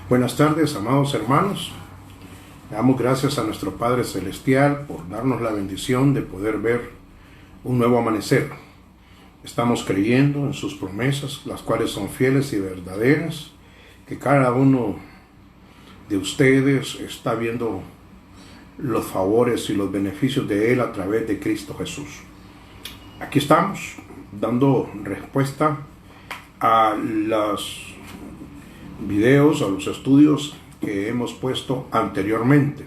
Buenas tardes, amados hermanos. Damos gracias a nuestro Padre Celestial por darnos la bendición de poder ver un nuevo amanecer. Estamos creyendo en sus promesas, las cuales son fieles y verdaderas, que cada uno de ustedes está viendo los favores y los beneficios de Él a través de Cristo Jesús. Aquí estamos dando respuesta a los videos, a los estudios que hemos puesto anteriormente.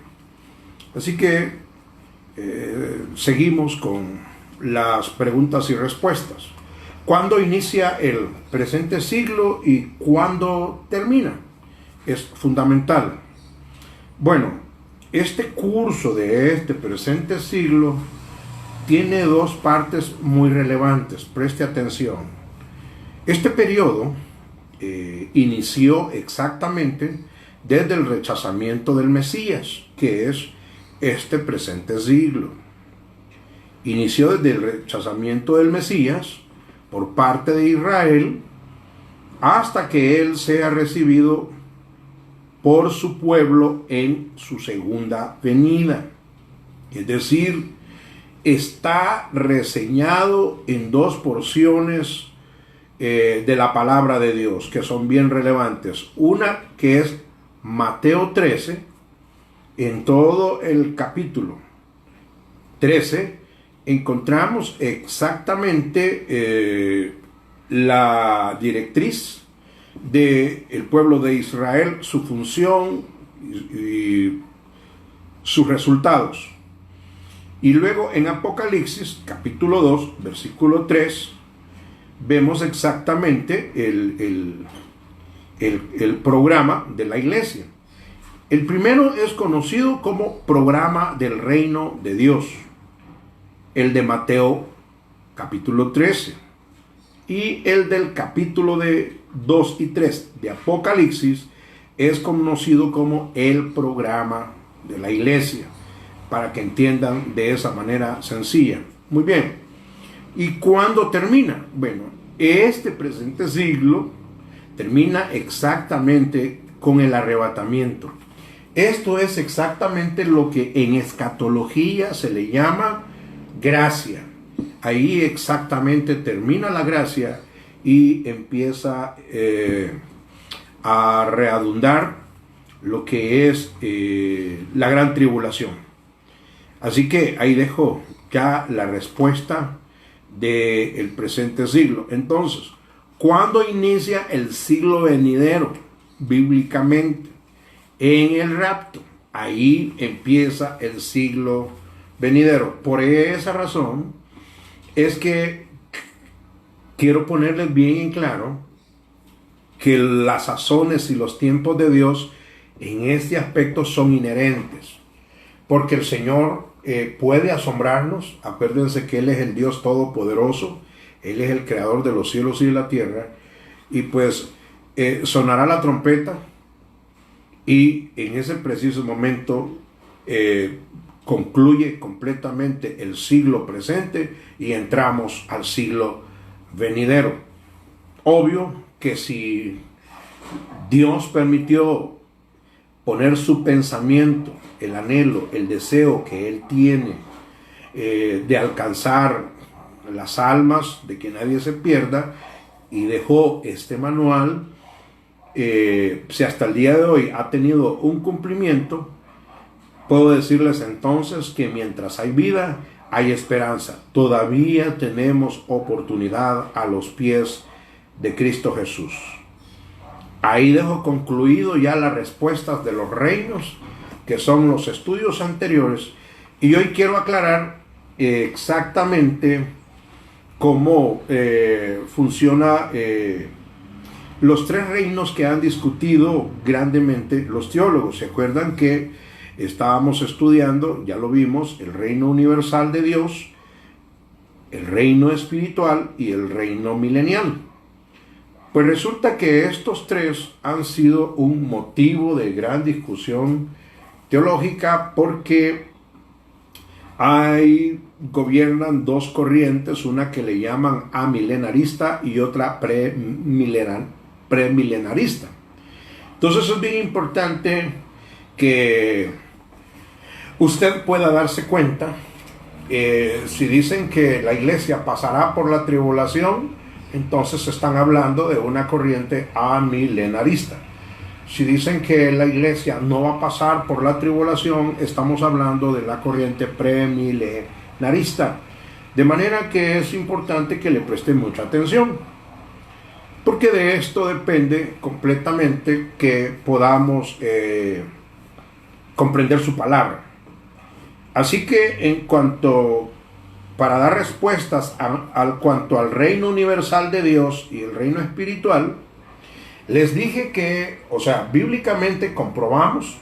Así que seguimos con las preguntas y respuestas. ¿Cuándo inicia el presente siglo y cuándo termina? Es fundamental. Bueno, este curso de este presente siglo tiene dos partes muy relevantes. Preste atención. Este periodo inició exactamente desde el rechazamiento del Mesías, que es este presente siglo. Inició desde el rechazamiento del Mesías por parte de Israel hasta que Él sea recibido por su pueblo en su segunda venida. Es decir, está reseñado en dos porciones de la palabra de Dios que son bien relevantes. Una que es Mateo 13, en todo el capítulo 13 encontramos exactamente la directriz del pueblo de Israel, su función y sus resultados. Y luego en Apocalipsis capítulo 2, versículo 3, vemos exactamente el programa de la iglesia. El primero es conocido como programa del reino de Dios, el de Mateo capítulo 13, y el del capítulo 2 y 3 de Apocalipsis es conocido como el programa de la iglesia, para que entiendan de esa manera sencilla. Muy bien. ¿Y cuándo termina? Bueno, este presente siglo termina exactamente con el arrebatamiento. Esto es exactamente lo que en escatología se le llama gracia. Ahí exactamente termina la gracia y empieza a redundar lo que es la gran tribulación. Así que ahí dejo ya la respuesta del presente siglo. Entonces, ¿cuándo inicia el siglo venidero? Bíblicamente, en el rapto. Ahí empieza el siglo venidero. Por esa razón es que quiero ponerles bien en claro que las sazones y los tiempos de Dios en este aspecto son inherentes, porque el Señor puede asombrarnos. Acuérdense que Él es el Dios Todopoderoso, Él es el creador de los cielos y de la tierra, y pues sonará la trompeta y en ese preciso momento concluye completamente el siglo presente y entramos al siglo venidero. Obvio que si Dios permitió poner su pensamiento, el anhelo, el deseo que Él tiene de alcanzar las almas, de que nadie se pierda, y dejó este manual, si hasta el día de hoy ha tenido un cumplimiento, puedo decirles entonces que mientras hay vida, hay esperanza. Todavía tenemos oportunidad a los pies de Cristo Jesús. Ahí dejo concluido ya las respuestas de los reinos, que son los estudios anteriores, y hoy quiero aclarar exactamente cómo funciona los tres reinos que han discutido grandemente los teólogos. ¿Se acuerdan que estábamos estudiando, ya lo vimos, el reino universal de Dios, el reino espiritual y el reino milenial? Pues resulta que estos tres han sido un motivo de gran discusión teológica, porque gobiernan dos corrientes, una que le llaman amilenarista y otra premilenarista. Entonces es bien importante que usted pueda darse cuenta. Si dicen que la iglesia pasará por la tribulación, entonces están hablando de una corriente amilenarista. Si dicen que la iglesia no va a pasar por la tribulación, estamos hablando de la corriente premilenarista. De manera que es importante que le presten mucha atención, porque de esto depende completamente que podamos comprender su palabra. Así que en cuanto, para dar respuestas cuanto al reino universal de Dios y el reino espiritual, les dije que, bíblicamente comprobamos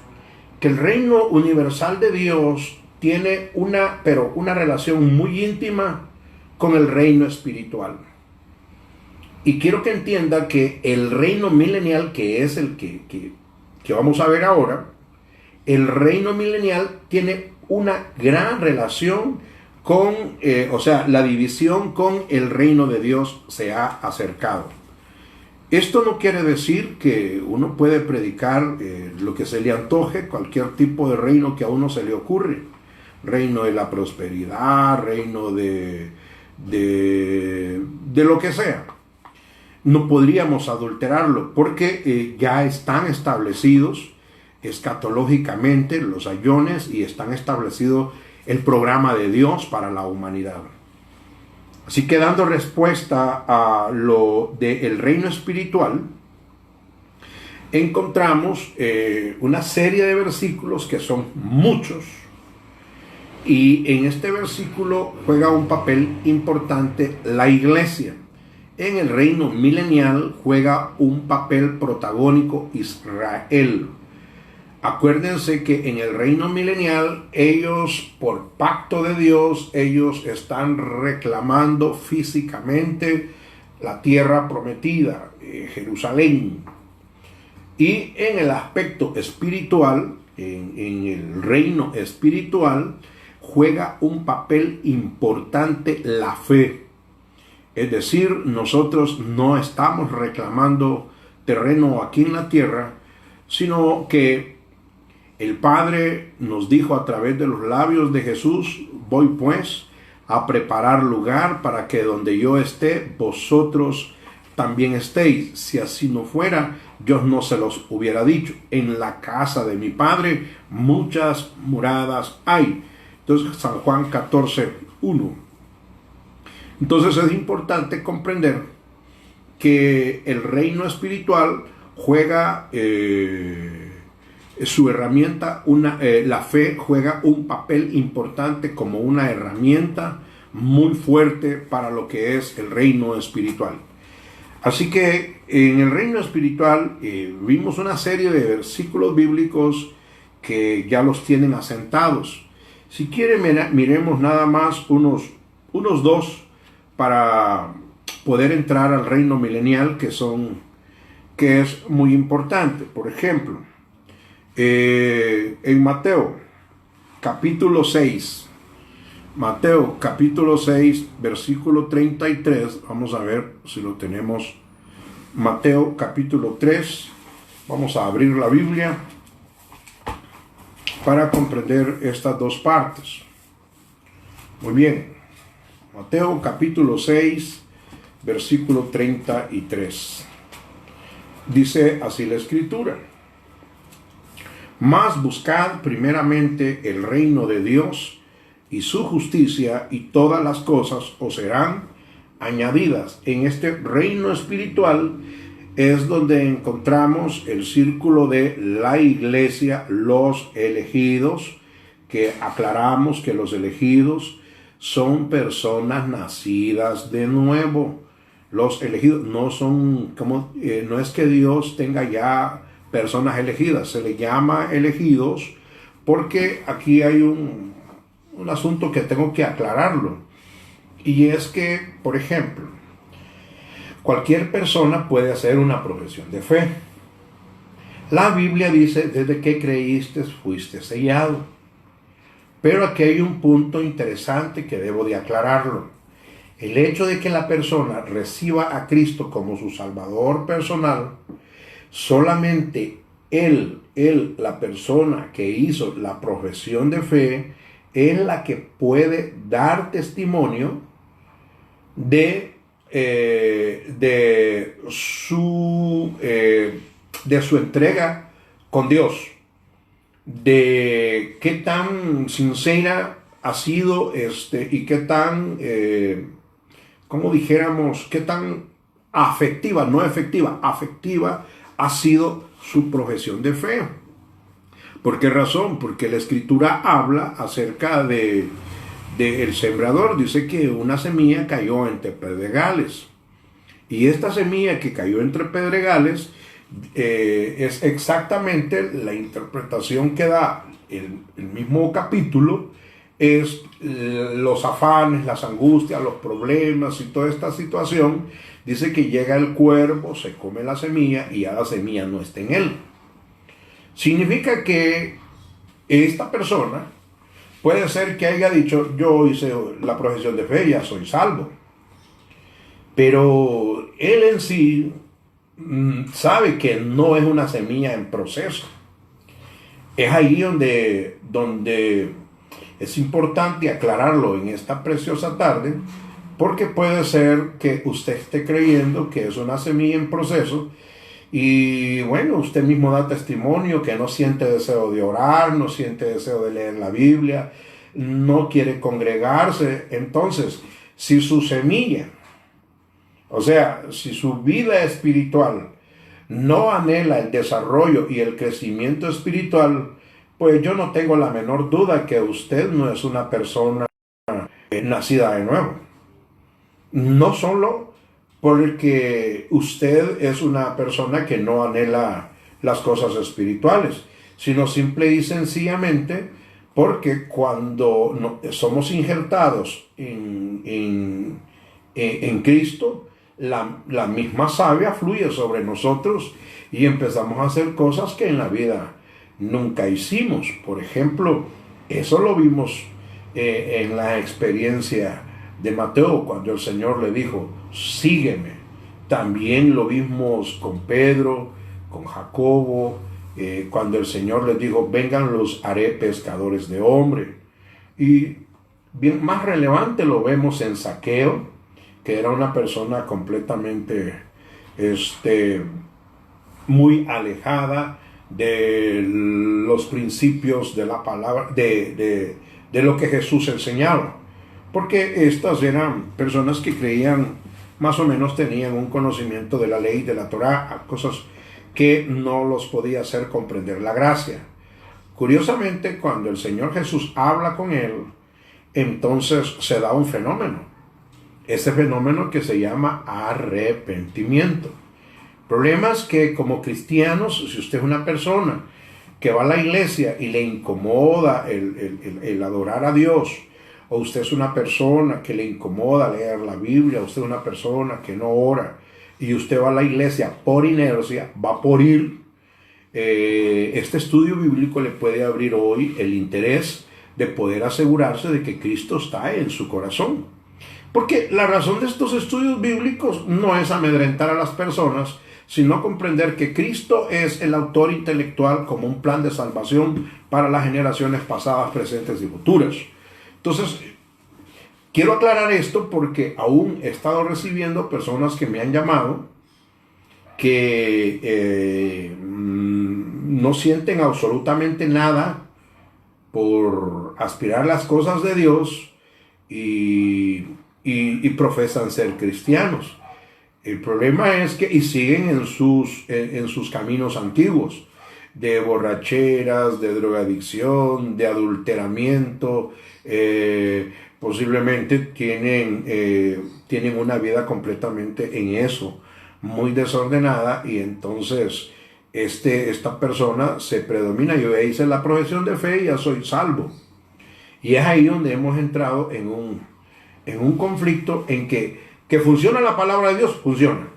que el reino universal de Dios tiene una relación muy íntima con el reino espiritual. Y quiero que entienda que el reino milenial, que es el que vamos a ver ahora, el reino milenial tiene una gran relación con, la división con el reino de Dios se ha acercado. Esto no quiere decir que uno puede predicar lo que se le antoje, cualquier tipo de reino que a uno se le ocurre. Reino de la prosperidad, reino de lo que sea. No podríamos adulterarlo porque ya están establecidos escatológicamente los ayones y están establecido el programa de Dios para la humanidad. Así que dando respuesta a lo del reino espiritual, encontramos una serie de versículos que son muchos, y en este versículo juega un papel importante la iglesia. En el reino milenial juega un papel protagónico Israel. Acuérdense que en el reino milenial ellos, por pacto de Dios, ellos están reclamando físicamente la tierra prometida, Jerusalén. Y en el aspecto espiritual, en el reino espiritual, juega un papel importante la fe. Es decir, nosotros no estamos reclamando terreno aquí en la tierra, sino que el Padre nos dijo a través de los labios de Jesús: voy pues a preparar lugar para que donde yo esté, vosotros también estéis. Si así no fuera, yo no se los hubiera dicho. En la casa de mi Padre muchas moradas hay. Entonces, San Juan 14:1. Entonces es importante comprender que el reino espiritual juega su herramienta, la fe juega un papel importante como una herramienta muy fuerte para lo que es el reino espiritual. Así que en el reino espiritual vimos una serie de versículos bíblicos que ya los tienen asentados. Si quieren, miremos nada más unos dos para poder entrar al reino milenial, que es muy importante. Por ejemplo, en Mateo capítulo 6, versículo 33, vamos a ver si lo tenemos. Mateo capítulo 3, vamos a abrir la Biblia para comprender estas dos partes. Muy bien, Mateo capítulo 6, versículo 33. Dice así la Escritura: mas buscad primeramente el reino de Dios y su justicia, y todas las cosas os serán añadidas. En este reino espiritual es donde encontramos el círculo de la iglesia, los elegidos, que aclaramos que los elegidos son personas nacidas de nuevo. Los elegidos no son no es que Dios tenga ya personas elegidas, se le llama elegidos porque aquí hay un asunto que tengo que aclararlo, y es que, por ejemplo, cualquier persona puede hacer una profesión de fe. La Biblia dice: desde que creíste fuiste sellado. Pero aquí hay un punto interesante que debo de aclararlo. El hecho de que la persona reciba a Cristo como su Salvador personal solamente la persona que hizo la profesión de fe, es la que puede dar testimonio de su entrega con Dios, de qué tan sincera ha sido y qué tan, como dijéramos, qué tan afectiva, no efectiva, afectiva ha sido su profesión de fe. ¿Por qué razón? Porque la Escritura habla acerca del sembrador. Dice que una semilla cayó entre pedregales. Y esta semilla que cayó entre pedregales es exactamente la interpretación que da el mismo capítulo. Es los afanes, las angustias, los problemas y toda esta situación. Dice que llega el cuervo, se come la semilla y ya la semilla no está en él. Significa que esta persona puede ser que haya dicho: yo hice la profesión de fe, ya soy salvo. Pero él en sí sabe que no es una semilla en proceso. Es ahí donde es importante aclararlo en esta preciosa tarde, porque puede ser que usted esté creyendo que es una semilla en proceso. Y bueno, usted mismo da testimonio que no siente deseo de orar, no siente deseo de leer la Biblia, no quiere congregarse. Entonces, si su semilla, o sea, si su vida espiritual no anhela el desarrollo y el crecimiento espiritual, pues yo no tengo la menor duda que usted no es una persona nacida de nuevo. No solo porque usted es una persona que no anhela las cosas espirituales, sino simple y sencillamente porque cuando somos injertados en Cristo, la misma savia fluye sobre nosotros y empezamos a hacer cosas que en la vida nunca hicimos. Por ejemplo, eso lo vimos en la experiencia de Mateo, cuando el Señor le dijo: sígueme. También lo vimos con Pedro, con Jacobo, cuando el Señor les dijo: vengan, los haré pescadores de hombres. Y bien, más relevante lo vemos en Zaqueo, que era una persona completamente muy alejada de los principios de la palabra, de lo que Jesús enseñaba. Porque estas eran personas que creían, más o menos tenían un conocimiento de la ley, de la Torá, cosas que no los podía hacer comprender la gracia. Curiosamente, cuando el Señor Jesús habla con él, entonces se da un fenómeno. Ese fenómeno que se llama arrepentimiento. El problema es que como cristianos, si usted es una persona que va a la iglesia y le incomoda el adorar a Dios, o usted es una persona que le incomoda leer la Biblia, usted es una persona que no ora, y usted va a la iglesia por inercia, va por ir, este estudio bíblico le puede abrir hoy el interés de poder asegurarse de que Cristo está en su corazón. Porque la razón de estos estudios bíblicos no es amedrentar a las personas, sino comprender que Cristo es el autor intelectual como un plan de salvación para las generaciones pasadas, presentes y futuras. Entonces, quiero aclarar esto porque aún he estado recibiendo personas que me han llamado que no sienten absolutamente nada por aspirar las cosas de Dios y profesan ser cristianos. El problema es que siguen en sus caminos antiguos, de borracheras, de drogadicción, de adulteramiento. Posiblemente tienen una vida completamente en eso, muy desordenada, y entonces esta persona se predomina. Yo hice la profesión de fe y ya soy salvo. Y es ahí donde hemos entrado en un conflicto en que funciona la palabra de Dios, funciona.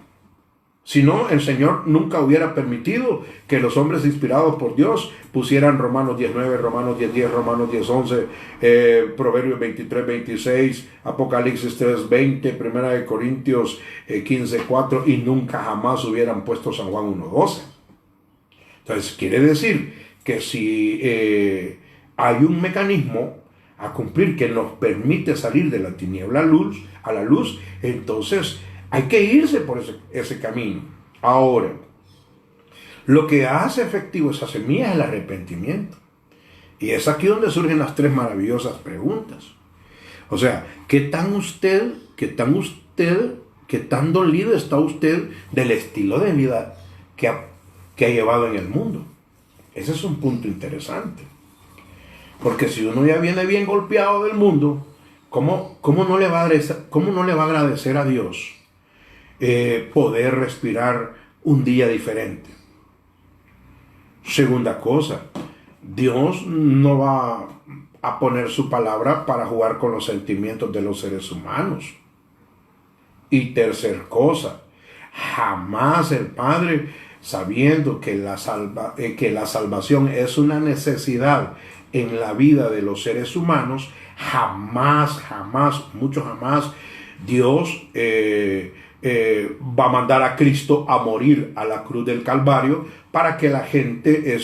Si no, el Señor nunca hubiera permitido que los hombres inspirados por Dios pusieran Romanos 10:9, Romanos 10:10, Romanos 10:11, Proverbios 23:26, Apocalipsis 3:20, Primera de Corintios 15:4, y nunca jamás hubieran puesto San Juan 1:12. Entonces, quiere decir que si hay un mecanismo a cumplir que nos permite salir de la tiniebla a la luz, entonces hay que irse por ese camino. Ahora, lo que hace efectivo esa semilla es el arrepentimiento. Y es aquí donde surgen las tres maravillosas preguntas. O sea, ¿qué tan dolido está usted del estilo de vida que ha llevado en el mundo? Ese es un punto interesante. Porque si uno ya viene bien golpeado del mundo, ¿cómo no le va a agradecer a Dios poder respirar un día diferente? Segunda cosa, Dios no va a poner su palabra para jugar con los sentimientos de los seres humanos. Y tercer cosa, jamás el Padre, sabiendo que la salvación es una necesidad en la vida de los seres humanos, jamás, mucho jamás, Dios va a mandar a Cristo a morir a la cruz del Calvario para que la gente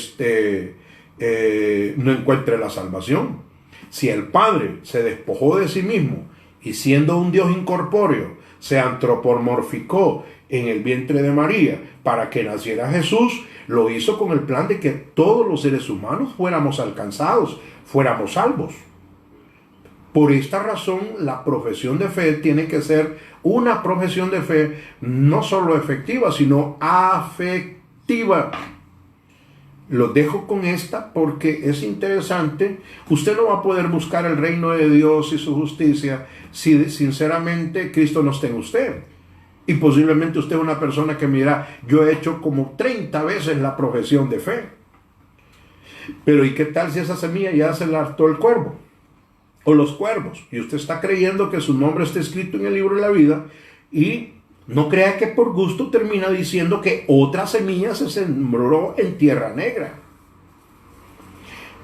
no encuentre la salvación. Si el Padre se despojó de sí mismo y siendo un Dios incorpóreo, se antropomorficó en el vientre de María para que naciera Jesús, lo hizo con el plan de que todos los seres humanos fuéramos alcanzados, fuéramos salvos. Por esta razón, la profesión de fe tiene que ser una profesión de fe no solo efectiva, sino afectiva. Lo dejo con esta porque es interesante. Usted no va a poder buscar el reino de Dios y su justicia si sinceramente Cristo no está en usted. Y posiblemente usted es una persona que me dirá, yo he hecho como 30 veces la profesión de fe. Pero ¿y qué tal si esa semilla ya se la hartó el cuervo? O los cuervos. Y usted está creyendo que su nombre está escrito en el libro de la vida y no crea que por gusto termina diciendo que otra semilla se sembró en tierra negra.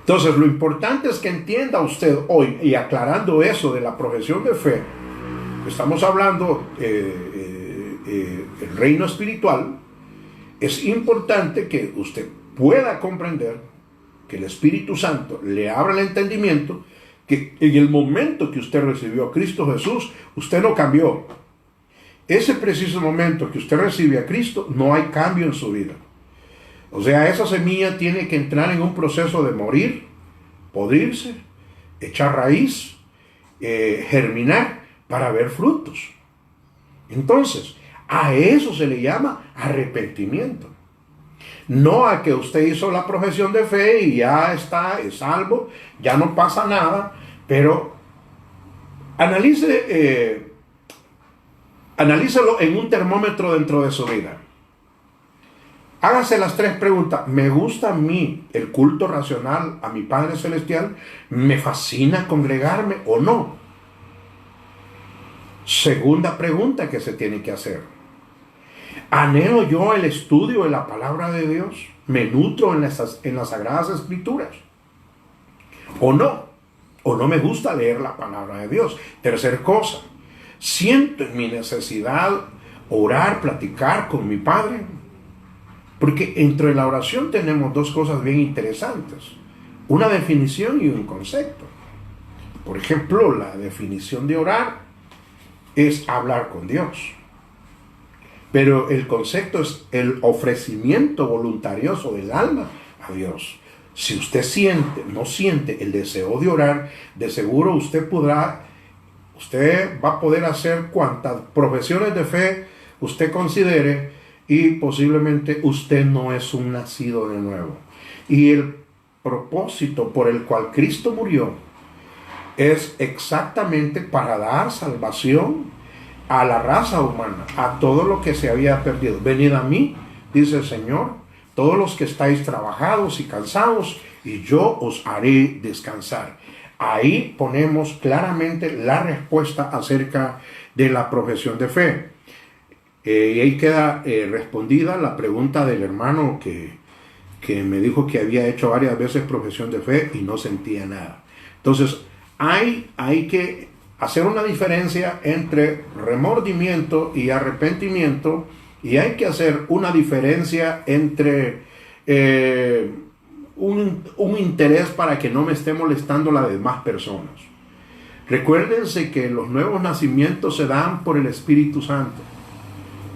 Entonces, lo importante es que entienda usted hoy, y aclarando eso de la profesión de fe, estamos hablando el reino espiritual, es importante que usted pueda comprender que el Espíritu Santo le abra el entendimiento, que en el momento que usted recibió a Cristo Jesús, usted no cambió. Ese preciso momento que usted recibe a Cristo, no hay cambio en su vida. O sea, esa semilla tiene que entrar en un proceso de morir, podrirse, echar raíz, germinar para ver frutos. Entonces, a eso se le llama arrepentimiento. No a que usted hizo la profesión de fe y ya está, es salvo, ya no pasa nada, pero analícelo en un termómetro dentro de su vida. Hágase las tres preguntas. ¿Me gusta a mí el culto racional a mi Padre Celestial? ¿Me fascina congregarme o no? Segunda pregunta que se tiene que hacer. ¿Anhelo yo el estudio de la palabra de Dios? ¿Me nutro en las Sagradas Escrituras? ¿O no? ¿O no me gusta leer la palabra de Dios? Tercer cosa. ¿Siento en mi necesidad orar, platicar con mi Padre? Porque entre la oración tenemos dos cosas bien interesantes. Una definición y un concepto. Por ejemplo, la definición de orar es hablar con Dios. Pero el concepto es el ofrecimiento voluntarioso del alma a Dios. Si usted no siente el deseo de orar, de seguro usted va a poder hacer cuantas profesiones de fe usted considere y posiblemente usted no es un nacido de nuevo. Y el propósito por el cual Cristo murió es exactamente para dar salvación a la raza humana, a todo lo que se había perdido. Venid a mí, dice el Señor, todos los que estáis trabajados y cansados, y yo os haré descansar. Ahí ponemos claramente la respuesta acerca de la profesión de fe. Y ahí queda respondida la pregunta del hermano que me dijo que había hecho varias veces profesión de fe y no sentía nada. Entonces, hay que hacer una diferencia entre remordimiento y arrepentimiento, y hay que hacer una diferencia entre un interés para que no me esté molestando las demás personas. Recuérdense que los nuevos nacimientos se dan por el Espíritu Santo.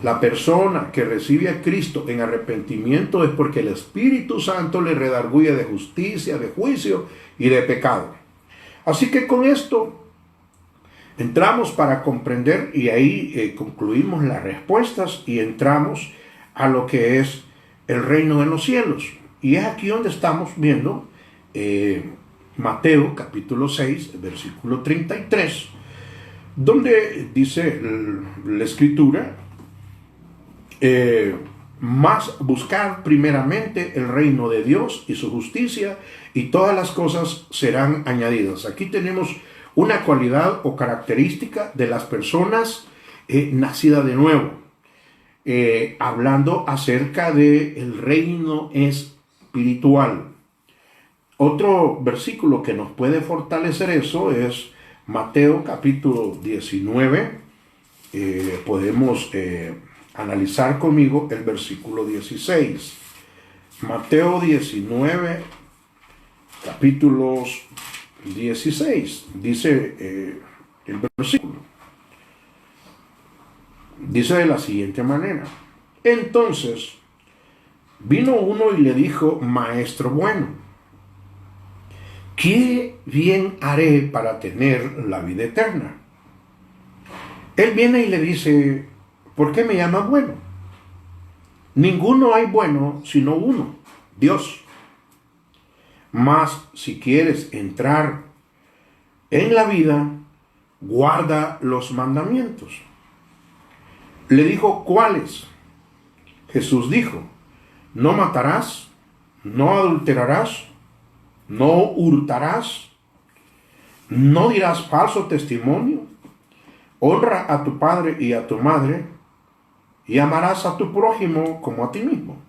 La persona que recibe a Cristo en arrepentimiento es porque el Espíritu Santo le redarguye de justicia, de juicio y de pecado. Así que con esto entramos para comprender, y ahí concluimos las respuestas y entramos a lo que es el reino de los cielos. Y es aquí donde estamos viendo Mateo capítulo 6, versículo 33, donde dice la Escritura, más buscar primeramente el reino de Dios y su justicia, y todas las cosas serán añadidas. Aquí tenemos una cualidad o característica de las personas nacidas de nuevo, hablando acerca del reino espiritual. Otro versículo que nos puede fortalecer eso es Mateo capítulo 19. Podemos analizar conmigo el versículo 16. Mateo 19, capítulos 16. Dice el versículo. Dice de la siguiente manera: entonces vino uno y le dijo: Maestro bueno, ¿qué bien haré para tener la vida eterna? Él viene y le dice: ¿por qué me llamas bueno? Ninguno hay bueno sino uno, Dios. Mas si quieres entrar en la vida, guarda los mandamientos. Le dijo: ¿cuáles? Jesús dijo: no matarás, no adulterarás, no hurtarás, no dirás falso testimonio, honra a tu padre y a tu madre, y amarás a tu prójimo como a ti mismo.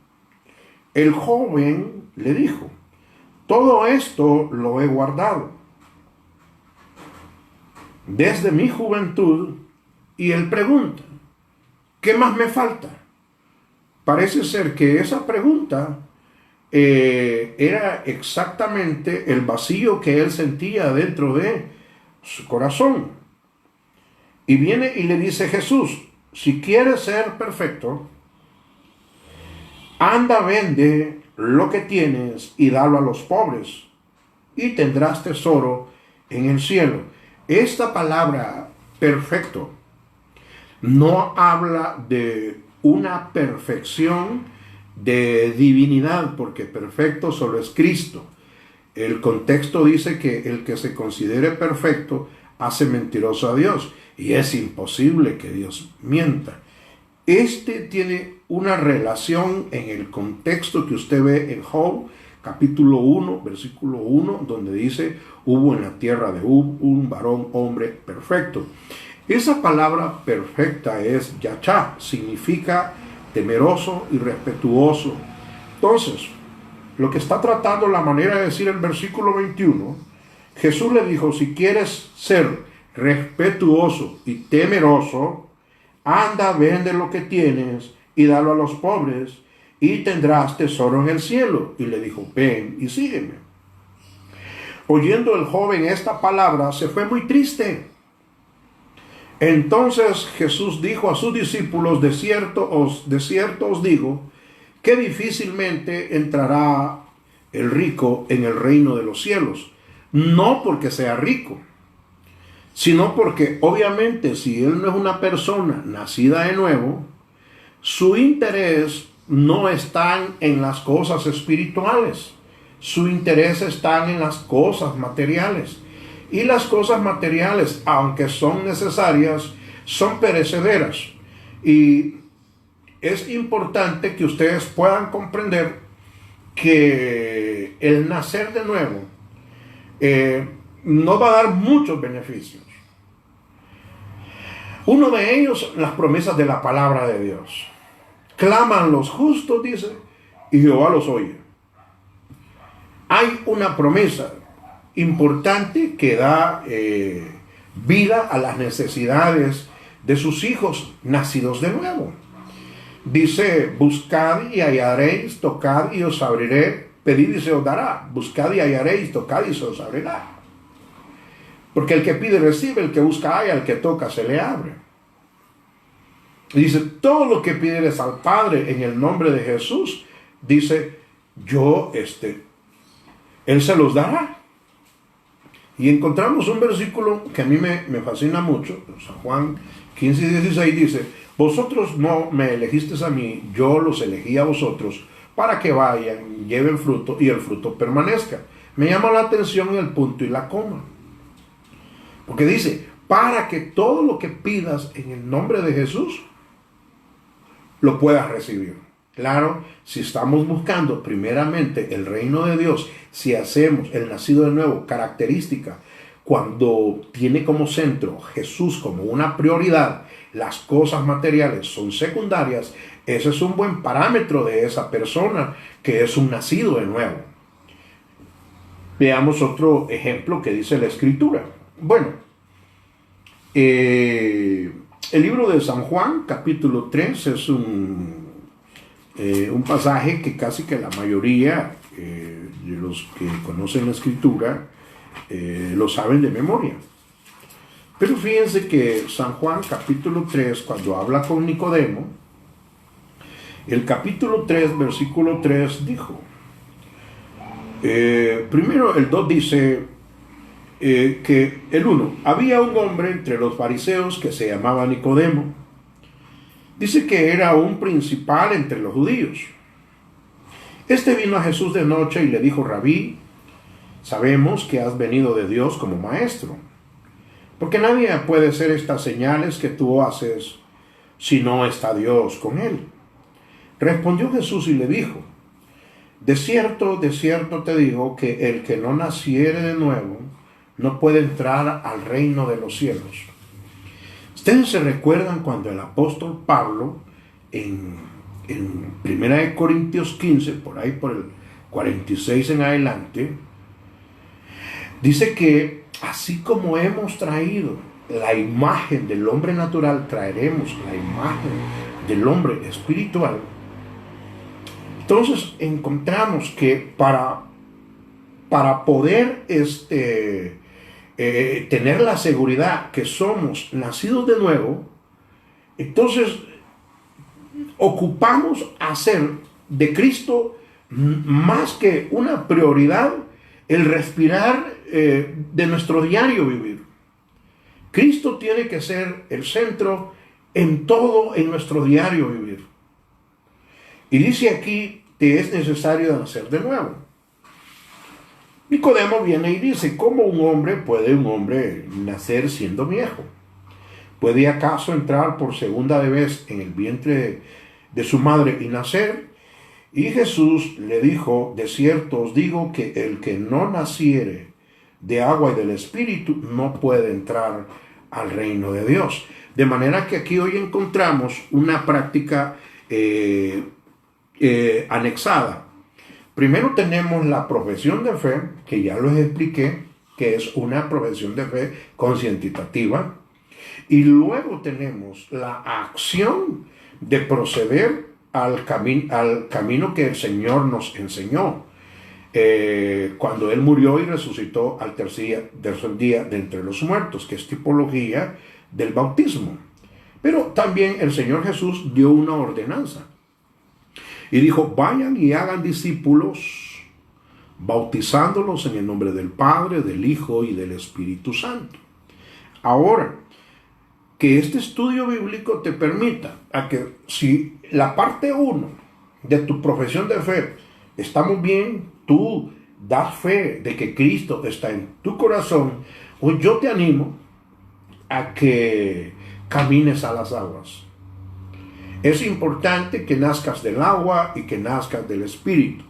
El joven le dijo: todo esto lo he guardado desde mi juventud. Y él pregunta: ¿qué más me falta? Parece ser que esa pregunta era exactamente el vacío que él sentía dentro de su corazón. Y viene y le dice Jesús: si quieres ser perfecto, anda, vende lo que tienes y dalo a los pobres, y tendrás tesoro en el cielo. Esta palabra perfecto no habla de una perfección de divinidad, porque perfecto solo es Cristo. El contexto dice que el que se considere perfecto hace mentiroso a Dios, y es imposible que Dios mienta. Este tiene una relación en el contexto que usted ve en Job, capítulo 1, versículo 1, donde dice: hubo en la tierra de Ub un varón hombre perfecto. Esa palabra perfecta es yachá, significa temeroso y respetuoso. Entonces, lo que está tratando la manera de decir el versículo 21, Jesús le dijo: si quieres ser respetuoso y temeroso, anda, vende lo que tienes y dalo a los pobres, y tendrás tesoro en el cielo. Y le dijo: ven y sígueme. Oyendo el joven esta palabra, se fue muy triste. Entonces Jesús dijo a sus discípulos: de cierto os digo, que difícilmente entrará el rico en el reino de los cielos. No porque sea rico, sino porque obviamente si él no es una persona nacida de nuevo, su interés no está en las cosas espirituales, su interés está en las cosas materiales. Y las cosas materiales, aunque son necesarias, son perecederas. Y es importante que ustedes puedan comprender que el nacer de nuevo no va a dar muchos beneficios. Uno de ellos, las promesas de la palabra de Dios. Claman los justos, dice, y Jehová los oye. Hay una promesa importante que da vida a las necesidades de sus hijos nacidos de nuevo. Dice, buscad y hallaréis, tocad y os abriré, pedid y se os dará, buscad y hallaréis, tocad y se os abrirá. Porque el que pide recibe, el que busca halla, el que toca se le abre. Y dice, todo lo que pidieres al Padre en el nombre de Jesús, dice, Él se los dará. Y encontramos un versículo que a mí me fascina mucho, San Juan 15 y 16 dice, vosotros no me elegisteis a mí, yo los elegí a vosotros, para que vayan, lleven fruto y el fruto permanezca. Me llama la atención el punto y la coma. Porque dice, para que todo lo que pidas en el nombre de Jesús, lo puedas recibir. Claro, si estamos buscando primeramente el reino de Dios, si hacemos el nacido de nuevo característica, cuando tiene como centro Jesús como una prioridad, las cosas materiales son secundarias, ese es un buen parámetro de esa persona que es un nacido de nuevo. Veamos otro ejemplo que dice la Escritura. Bueno, el libro de San Juan, capítulo 3, es un pasaje que casi que la mayoría de los que conocen la Escritura lo saben de memoria. Pero fíjense que San Juan, capítulo 3, cuando habla con Nicodemo, el capítulo 3, versículo 3 dijo, primero el 2 dice que el 1, había un hombre entre los fariseos que se llamaba Nicodemo. Dice que era un principal entre los judíos. Este vino a Jesús de noche y le dijo, Rabí, sabemos que has venido de Dios como maestro, porque nadie puede hacer estas señales que tú haces si no está Dios con él. Respondió Jesús y le dijo, de cierto te digo que el que no naciere de nuevo no puede entrar al reino de los cielos. Ustedes se recuerdan cuando el apóstol Pablo en 1 Corintios 15, por ahí por el 46 en adelante, dice que así como hemos traído la imagen del hombre natural, traeremos la imagen del hombre espiritual. Entonces encontramos que para poder tener la seguridad que somos nacidos de nuevo, entonces ocupamos hacer de Cristo más que una prioridad el respirar de nuestro diario vivir. Cristo tiene que ser el centro en todo en nuestro diario vivir. Y dice aquí que es necesario nacer de nuevo. Nicodemo viene y dice, ¿cómo puede un hombre nacer siendo viejo? ¿Puede acaso entrar por segunda vez en el vientre de su madre y nacer? Y Jesús le dijo, de cierto os digo que el que no naciere de agua y del Espíritu no puede entrar al reino de Dios. De manera que aquí hoy encontramos una práctica anexada. Primero tenemos la profesión de fe, que ya les expliqué, que es una profesión de fe concientizativa. Y luego tenemos la acción de proceder al camino que el Señor nos enseñó. Cuando Él murió y resucitó al tercer día de entre los muertos, que es tipología del bautismo. Pero también el Señor Jesús dio una ordenanza. Y dijo, vayan y hagan discípulos, bautizándolos en el nombre del Padre, del Hijo y del Espíritu Santo. Ahora, que este estudio bíblico te permita a que si la parte 1 de tu profesión de fe estamos bien, tú das fe de que Cristo está en tu corazón, pues yo te animo a que camines a las aguas. Es importante que nazcas del agua y que nazcas del Espíritu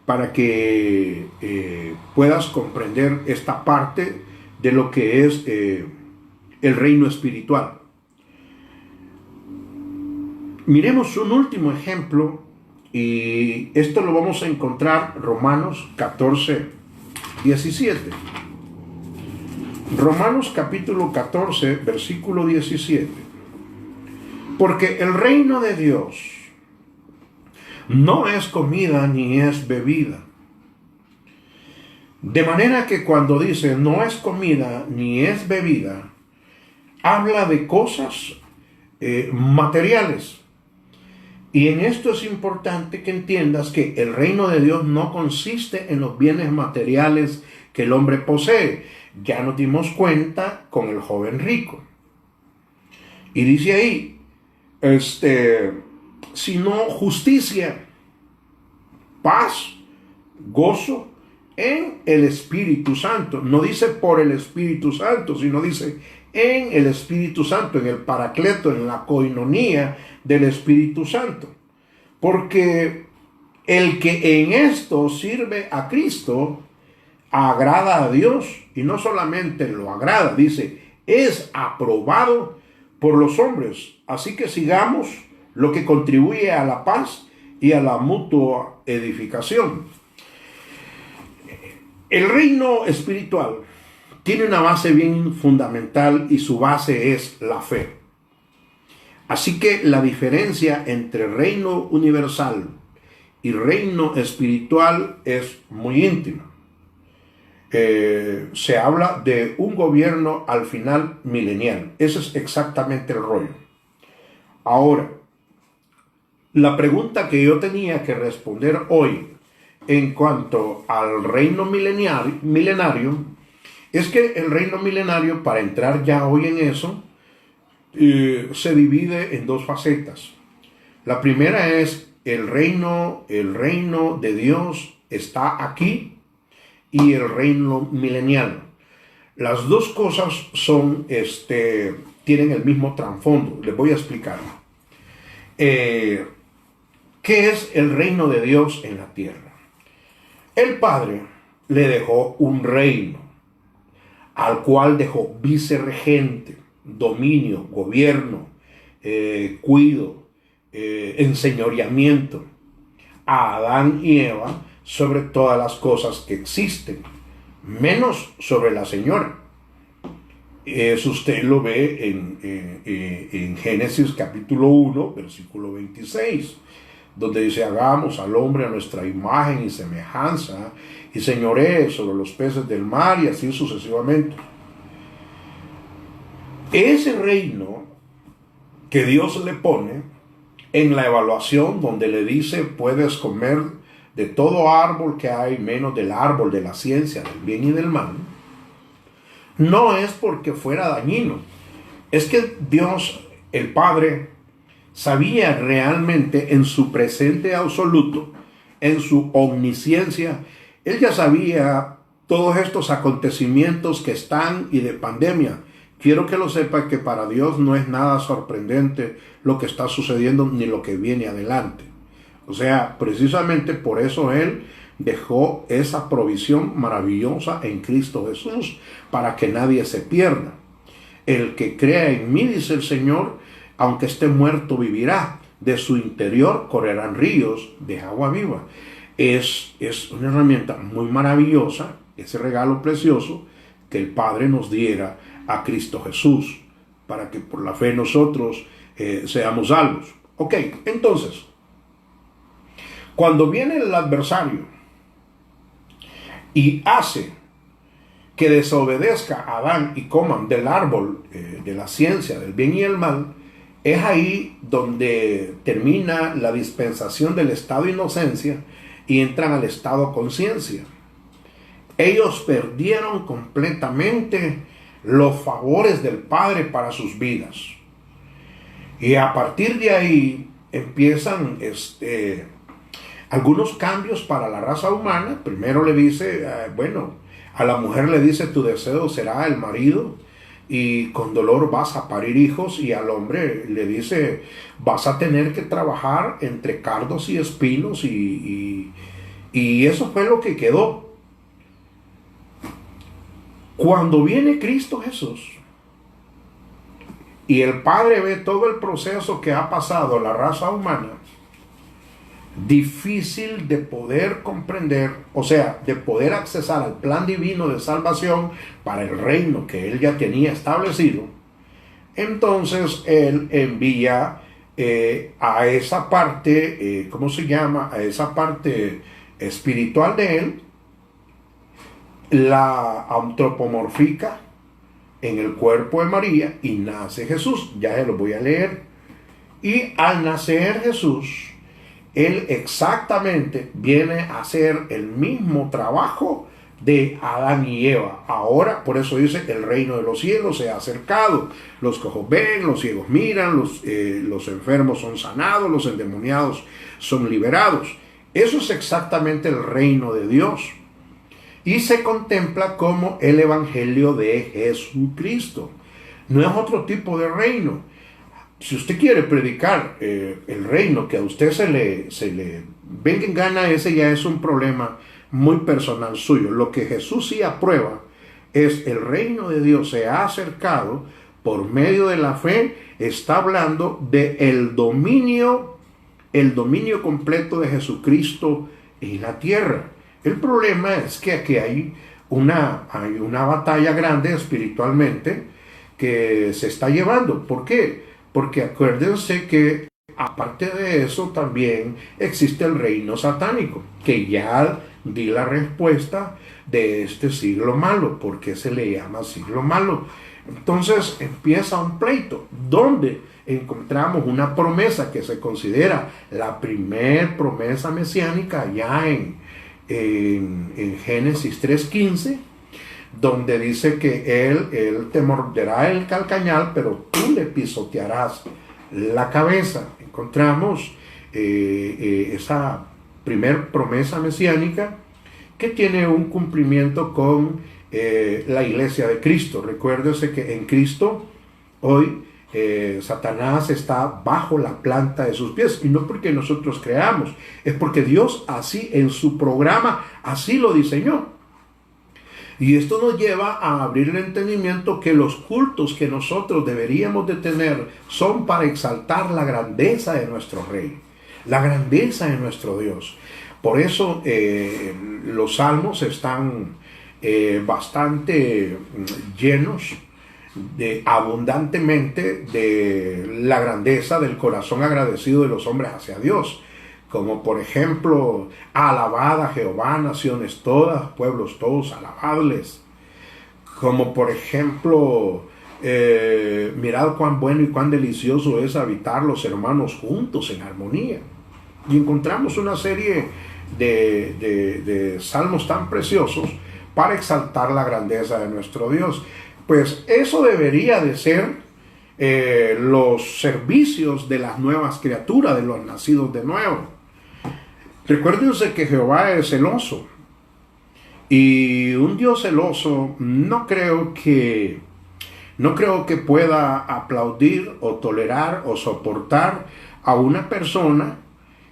para que puedas comprender esta parte de lo que es el reino espiritual. Miremos un último ejemplo y esto lo vamos a encontrar Romanos 14, 17. Romanos capítulo 14, versículo 17. Porque el reino de Dios no es comida ni es bebida. De manera que cuando dice no es comida ni es bebida, habla de cosas materiales. Y en esto es importante que entiendas que el reino de Dios no consiste en los bienes materiales que el hombre posee. Ya nos dimos cuenta con el joven rico. Y dice ahí, sino justicia, paz, gozo en el Espíritu Santo. No dice por el Espíritu Santo, sino dice en el Espíritu Santo, en el paracleto, en la coinonía del Espíritu Santo. Porque el que en esto sirve a Cristo agrada a Dios, y no solamente lo agrada, dice, es aprobado por los hombres. Así que sigamos lo que contribuye a la paz y a la mutua edificación. El reino espiritual tiene una base bien fundamental y su base es la fe. Así que la diferencia entre reino universal y reino espiritual es muy íntima. Se habla de un gobierno al final milenial. Ese es exactamente el rollo. Ahora, la pregunta que yo tenía que responder hoy en cuanto al reino milenario es que el reino milenario, para entrar ya hoy en eso, se divide en dos facetas. La primera es el reino de Dios está aquí, y el reino milenial. Las dos cosas son, tienen el mismo trasfondo. Les voy a explicar. ¿Qué es el reino de Dios en la tierra? El Padre le dejó un reino, al cual dejó vicerregente, dominio, gobierno, cuido, enseñoreamiento a Adán y Eva sobre todas las cosas que existen, menos sobre la señora. Eso usted lo ve en Génesis capítulo 1, versículo 26, donde dice, hagamos al hombre a nuestra imagen y semejanza, y señoree sobre los peces del mar, y así sucesivamente. Ese reino que Dios le pone en la evaluación, donde le dice, puedes comer de todo árbol que hay, menos del árbol de la ciencia del bien y del mal, no es porque fuera dañino. Es que Dios, el Padre, sabía realmente en su presente absoluto, en su omnisciencia, Él ya sabía todos estos acontecimientos que están y de pandemia. Quiero que lo sepa que para Dios no es nada sorprendente lo que está sucediendo ni lo que viene adelante. O sea, precisamente por eso Él dejó esa provisión maravillosa en Cristo Jesús, para que nadie se pierda. El que crea en mí, dice el Señor, aunque esté muerto vivirá. De su interior correrán ríos de agua viva. Es una herramienta muy maravillosa, ese regalo precioso que el Padre nos diera a Cristo Jesús, para que por la fe nosotros seamos salvos. Ok, entonces, cuando viene el adversario y hace que desobedezca a Adán y coman del árbol de la ciencia del bien y el mal, es ahí donde termina la dispensación del estado de inocencia y entran al estado conciencia. Ellos perdieron completamente los favores del Padre para sus vidas. Y a partir de ahí empiezan algunos cambios para la raza humana. Primero le dice, a la mujer le dice, tu deseo será el marido y con dolor vas a parir hijos, y al hombre le dice, vas a tener que trabajar entre cardos y espinos, y eso fue lo que quedó. Cuando viene Cristo Jesús y el Padre ve todo el proceso que ha pasado la raza humana, difícil de poder comprender, o sea, de poder accesar al plan divino de salvación para el reino que Él ya tenía establecido, entonces Él envía a esa parte, ¿cómo se llama? A esa parte espiritual de él, la antropomorfica en el cuerpo de María y nace Jesús. Ya se lo voy a leer. Y al nacer Jesús, él exactamente viene a hacer el mismo trabajo de Adán y Eva. Ahora, por eso dice, el reino de los cielos se ha acercado. Los cojos ven, los ciegos miran, los enfermos son sanados, los endemoniados son liberados. Eso es exactamente el reino de Dios. Y se contempla como el evangelio de Jesucristo. No es otro tipo de reino. Si usted quiere predicar el reino que a usted se le venga en gana, ese ya es un problema muy personal suyo. Lo que Jesús sí aprueba es el reino de Dios se ha acercado por medio de la fe. Está hablando de el dominio completo de Jesucristo en la tierra. El problema es que aquí hay una batalla grande espiritualmente que se está llevando. ¿Por qué? Porque acuérdense que aparte de eso también existe el reino satánico, que ya di la respuesta de este siglo malo. ¿Por qué se le llama siglo malo? Entonces empieza un pleito donde encontramos una promesa que se considera la primer promesa mesiánica ya en Génesis 3:15, donde dice que él te morderá el calcañal, pero tú le pisotearás la cabeza. Encontramos esa primer promesa mesiánica que tiene un cumplimiento con la iglesia de Cristo. Recuérdese que en Cristo hoy Satanás está bajo la planta de sus pies, y no porque nosotros creamos, es porque Dios así en su programa así lo diseñó. Y esto nos lleva a abrir el entendimiento que los cultos que nosotros deberíamos de tener son para exaltar la grandeza de nuestro Rey, la grandeza de nuestro Dios. Por eso los salmos están bastante llenos abundantemente de la grandeza del corazón agradecido de los hombres hacia Dios, como por ejemplo, alabad a Jehová, naciones todas, pueblos todos, alabadles. Como por ejemplo, mirad cuán bueno y cuán delicioso es habitar los hermanos juntos en armonía. Y encontramos una serie de salmos tan preciosos para exaltar la grandeza de nuestro Dios. Pues eso debería de ser los servicios de las nuevas criaturas, de los nacidos de nuevo. Recuérdense que Jehová es celoso. Y un Dios celoso no creo que pueda aplaudir o tolerar o soportar a una persona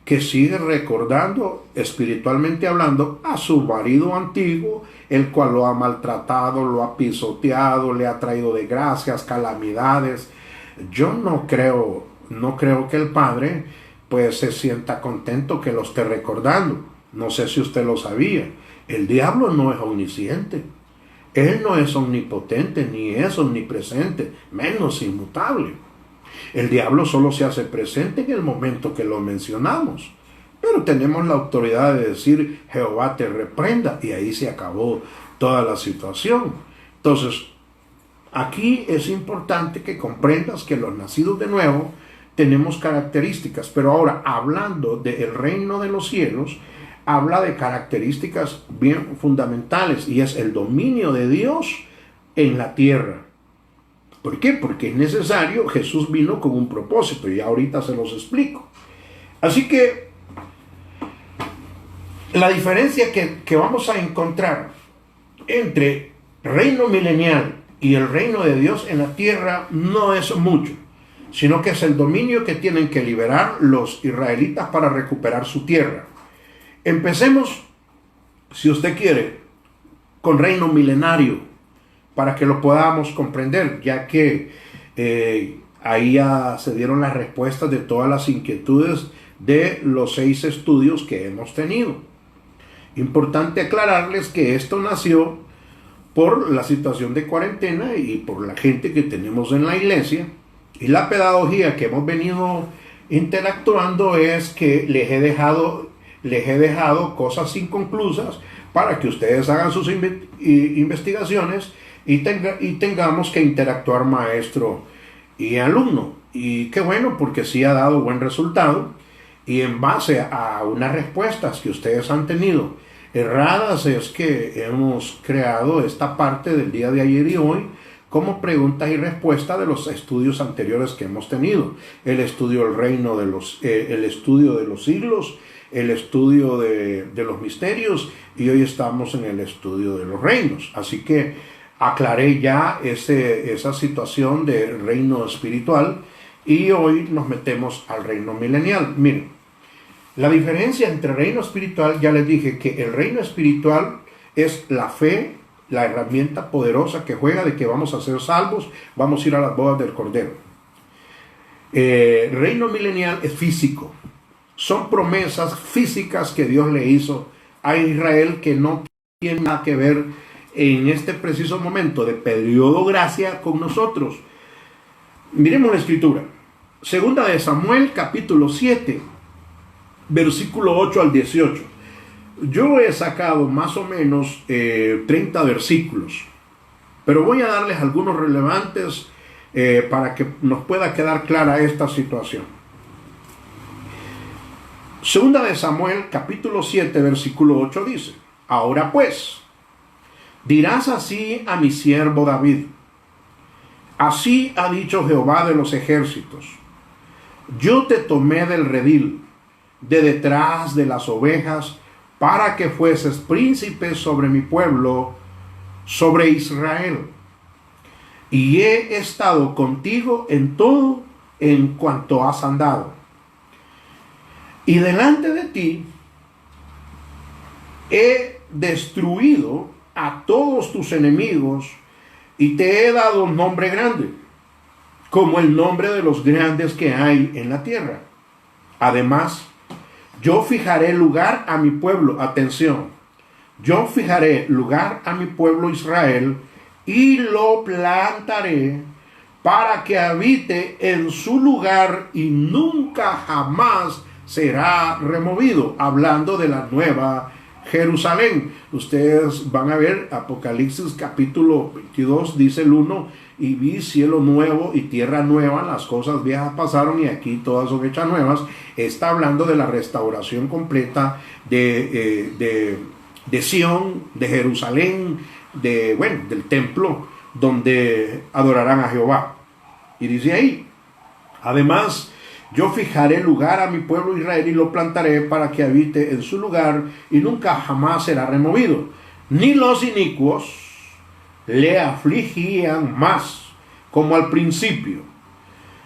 que sigue recordando, espiritualmente hablando, a su marido antiguo, el cual lo ha maltratado, lo ha pisoteado, le ha traído desgracias, calamidades. Yo no creo que el Padre pues se sienta contento que lo esté recordando. No sé si usted lo sabía. El diablo no es omnisciente. Él no es omnipotente, ni es omnipresente, menos inmutable. El diablo solo se hace presente en el momento que lo mencionamos. Pero tenemos la autoridad de decir, Jehová te reprenda, y ahí se acabó toda la situación. Entonces, aquí es importante que comprendas que los nacidos de nuevo tenemos características. Pero ahora, hablando del reino de los cielos, habla de características bien fundamentales, y es el dominio de Dios en la tierra. ¿Por qué? Porque es necesario. Jesús vino con un propósito, y ahorita se los explico. Así que la diferencia que vamos a encontrar entre reino milenial y el reino de Dios en la tierra no es mucho, sino que es el dominio que tienen que liberar los israelitas para recuperar su tierra. Empecemos, si usted quiere, con reino milenario, para que lo podamos comprender, ya que ahí ya se dieron las respuestas de todas las inquietudes de los 6 estudios que hemos tenido. Importante aclararles que esto nació por la situación de cuarentena y por la gente que tenemos en la iglesia, y la pedagogía que hemos venido interactuando es que les he dejado cosas inconclusas para que ustedes hagan sus investigaciones y tengamos que interactuar maestro y alumno. Y qué bueno, porque sí ha dado buen resultado, y en base a unas respuestas que ustedes han tenido erradas es que hemos creado esta parte del día de ayer y hoy como preguntas y respuestas de los estudios anteriores que hemos tenido. El estudio del reino el estudio de los siglos, el estudio de los misterios, y hoy estamos en el estudio de los reinos. Así que aclaré ya esa situación del reino espiritual, y hoy nos metemos al reino milenial. Miren, la diferencia entre reino espiritual, ya les dije que el reino espiritual es la fe, la herramienta poderosa que juega de que vamos a ser salvos, vamos a ir a las bodas del Cordero. Reino milenial es físico. Son promesas físicas que Dios le hizo a Israel, que no tienen nada que ver en este preciso momento de periodo gracia con nosotros. Miremos la escritura. Segunda de Samuel, capítulo 7, versículo 8 al 18. Yo he sacado más o menos 30 versículos, pero voy a darles algunos relevantes para que nos pueda quedar clara esta situación. Segunda de Samuel, capítulo 7, versículo 8 dice: Ahora pues, dirás así a mi siervo David: Así ha dicho Jehová de los ejércitos: Yo te tomé del redil, de detrás de las ovejas, para que fueses príncipe sobre mi pueblo, sobre Israel. Y he estado contigo en todo en cuanto has andado. Y delante de ti he destruido a todos tus enemigos, y te he dado un nombre grande, como el nombre de los grandes que hay en la tierra. Además, yo fijaré lugar a mi pueblo, atención, yo fijaré lugar a mi pueblo Israel, y lo plantaré para que habite en su lugar y nunca jamás será removido. Hablando de la nueva Jerusalén. Ustedes van a ver Apocalipsis capítulo 22, dice el 1: y vi cielo nuevo y tierra nueva, las cosas viejas pasaron y aquí todas son hechas nuevas. Está hablando de la restauración completa de Sión, de Jerusalén, del templo donde adorarán a Jehová. Y dice ahí: además, yo fijaré lugar a mi pueblo Israel y lo plantaré para que habite en su lugar y nunca jamás será removido. Ni los inicuos le afligían más, como al principio,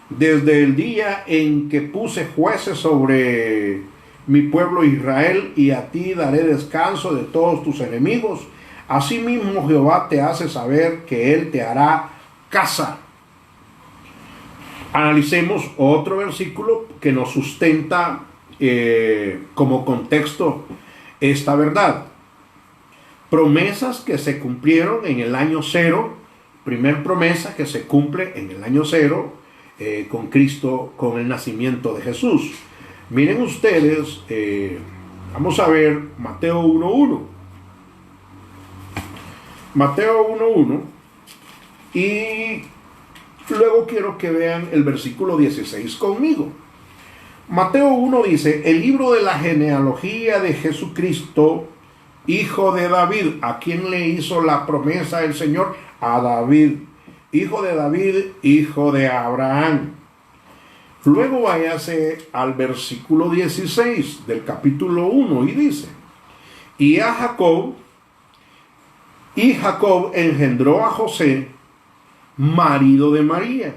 desde el día en que puse jueces sobre mi pueblo Israel, y a ti daré descanso de todos tus enemigos. Asimismo Jehová te hace saber que él te hará casa. Analicemos otro versículo que nos sustenta como contexto esta verdad. Promesas que se cumplieron en el año 0. Primer promesa que se cumple en el año 0 con Cristo, con el nacimiento de Jesús. Miren ustedes, vamos a ver Mateo 1.1. Mateo 1.1, y luego quiero que vean el versículo 16 conmigo. Mateo 1 dice: el libro de la genealogía de Jesucristo, hijo de David. ¿A quién le hizo la promesa el Señor? A David. Hijo de David, hijo de Abraham. Luego váyase al versículo 16 del capítulo 1 y dice: y Jacob engendró a José, marido de María,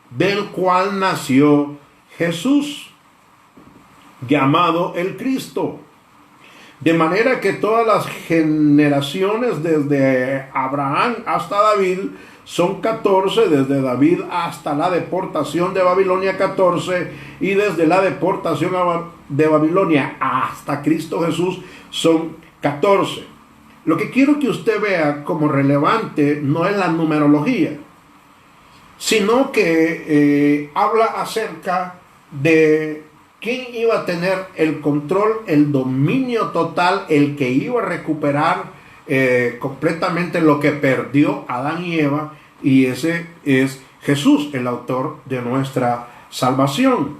del cual nació Jesús, llamado el Cristo. De manera que todas las generaciones desde Abraham hasta David son 14, desde David hasta la deportación de Babilonia 14, y desde la deportación de Babilonia hasta Cristo Jesús son 14. Lo que quiero que usted vea como relevante no es la numerología, sino que habla acerca de quién iba a tener el control, el dominio total, el que iba a recuperar completamente lo que perdió Adán y Eva, y ese es Jesús, el autor de nuestra salvación.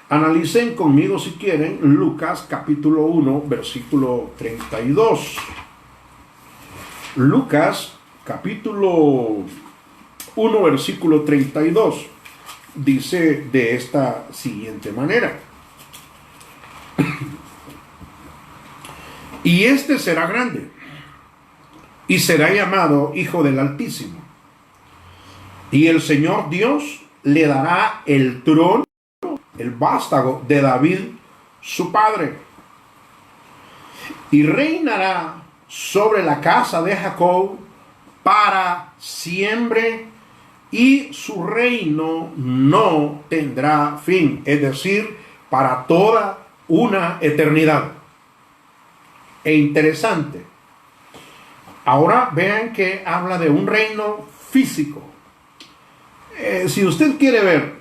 Analicen conmigo, si quieren, Lucas capítulo 1, versículo 32. Lucas capítulo 1, versículo 32. Dice de esta siguiente manera: y este será grande, y será llamado Hijo del Altísimo, y el Señor Dios le dará el trono, el vástago de David su padre, y reinará sobre la casa de Jacob para siempre, y su reino no tendrá fin, es decir, para toda una eternidad. E interesante. Ahora vean que habla de un reino físico. Si usted quiere ver,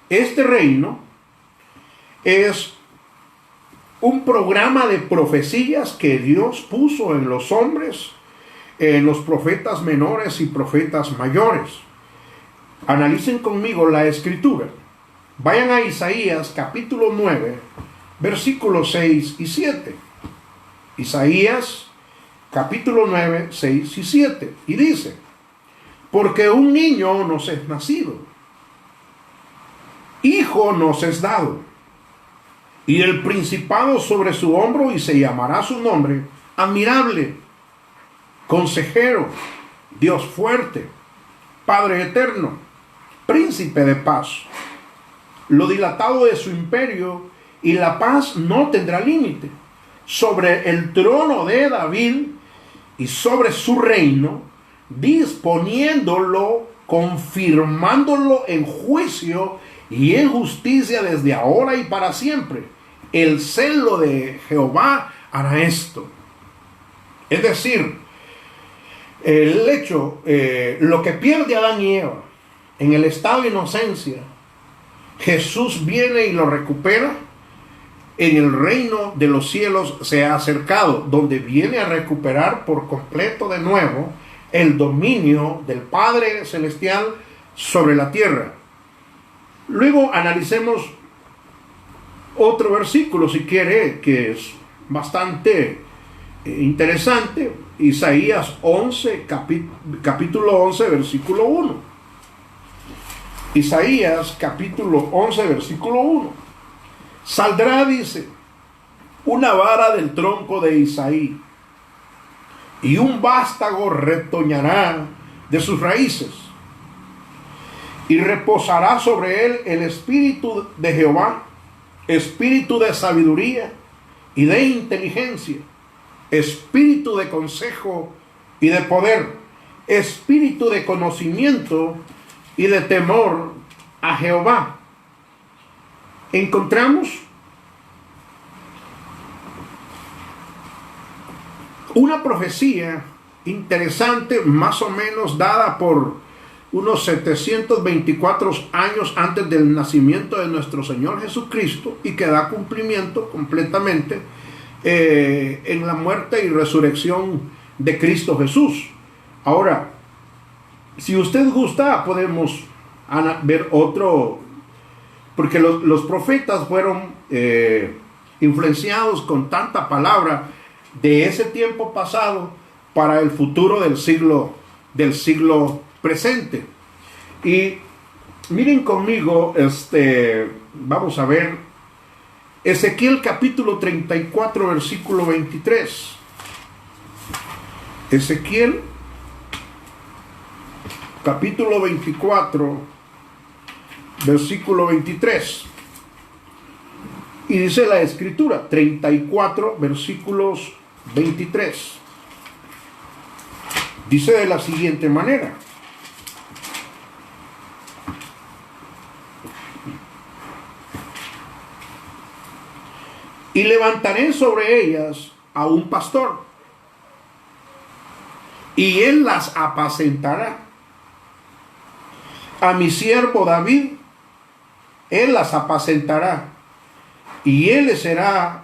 este reino es un programa de profecías que Dios puso en los hombres, en los profetas menores y profetas mayores. Analicen conmigo la escritura. Vayan a Isaías capítulo 9, versículos 6 y 7. Isaías capítulo 9, 6 y 7. Y dice: porque un niño nos es nacido, hijo nos es dado, y el principado sobre su hombro, y se llamará su nombre Admirable, Consejero, Dios fuerte, Padre eterno, Príncipe de paz. Lo dilatado de su imperio y la paz no tendrá límite sobre el trono de David y sobre su reino, disponiéndolo, confirmándolo en juicio y en justicia desde ahora y para siempre. El celo de Jehová hará esto. Es decir, el hecho, lo que pierde Adán y Eva en el estado de inocencia, Jesús viene y lo recupera. En el reino de los cielos se ha acercado, donde viene a recuperar por completo de nuevo el dominio del Padre Celestial sobre la tierra. Luego analicemos otro versículo, si quiere, que es bastante interesante. Isaías 11, capítulo 11, versículo 1. Isaías capítulo 11, versículo 1. Saldrá, dice, una vara del tronco de Isaí, y un vástago retoñará de sus raíces, y reposará sobre él el espíritu de Jehová, espíritu de sabiduría y de inteligencia, espíritu de consejo y de poder, espíritu de conocimiento y de temor a Jehová. Encontramos una profecía interesante, más o menos dada por unos 724 años antes del nacimiento de nuestro Señor Jesucristo, y que da cumplimiento completamente en la muerte y resurrección de Cristo Jesús. Ahora, si usted gusta, podemos ver otro, porque los profetas fueron influenciados con tanta palabra de ese tiempo pasado para el futuro del siglo presente. Y miren conmigo, vamos a ver Ezequiel capítulo 34, versículo 23. Ezequiel capítulo 24, versículo 23. Y dice la escritura, 34, versículos 23. Dice de la siguiente manera: y levantaré sobre ellas a un pastor, y él las apacentará. A mi siervo David Él las apacentará, y Él les será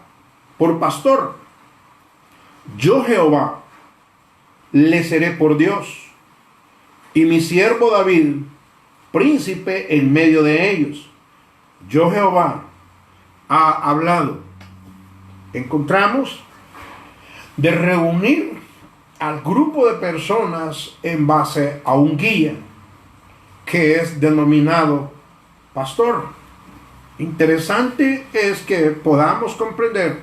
por pastor. Yo, Jehová, le seré por Dios, y mi siervo David, príncipe en medio de ellos. Yo, Jehová, ha hablado. Encontramos de reunir al grupo de personas en base a un guía que es denominado pastor. Interesante es que podamos comprender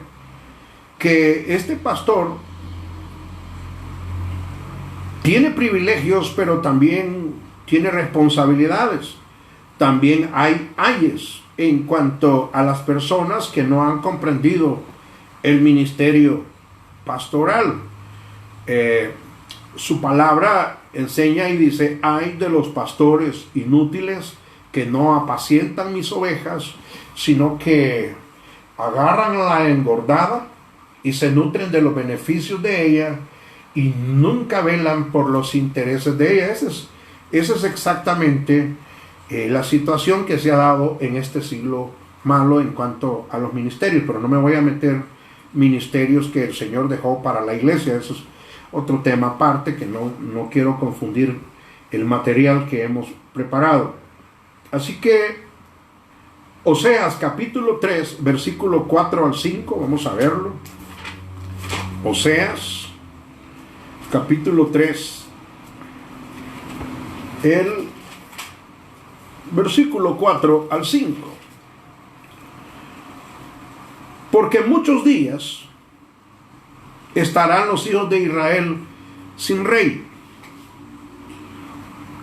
que este pastor tiene privilegios, pero también tiene responsabilidades. También hay ayes en cuanto a las personas que no han comprendido el ministerio pastoral. Su palabra enseña y dice: ay de los pastores inútiles que no apacientan mis ovejas, sino que agarran la engordada y se nutren de los beneficios de ella y nunca velan por los intereses de ella. Esa es exactamente la situación que se ha dado en este siglo malo en cuanto a los ministerios, pero no me voy a meter ministerios que el Señor dejó para la iglesia. Eso es otro tema aparte, que no quiero confundir el material que hemos preparado. Así que Oseas capítulo 3 versículo 4 al 5, vamos a verlo. Oseas capítulo 3, el versículo 4 al 5. Porque muchos días estarán los hijos de Israel sin rey.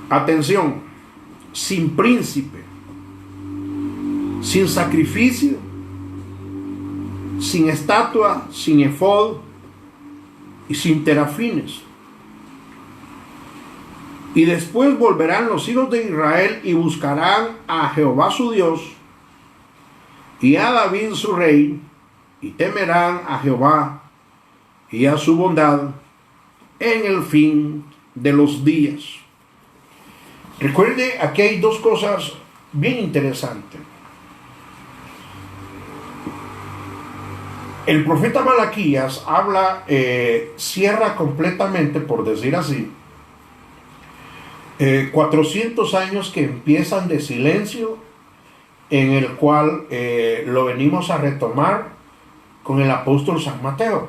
Atención, sin príncipe, sin sacrificio, sin estatua, sin efod y sin terafines. Y después volverán los hijos de Israel y buscarán a Jehová su Dios y a David su rey, y temerán a Jehová y a su bondad en el fin de los días. Recuerde, aquí hay dos cosas bien interesantes. El profeta Malaquías habla, cierra completamente, por decir así, 400 años que empiezan de silencio, en el cual lo venimos a retomar con el apóstol San Mateo.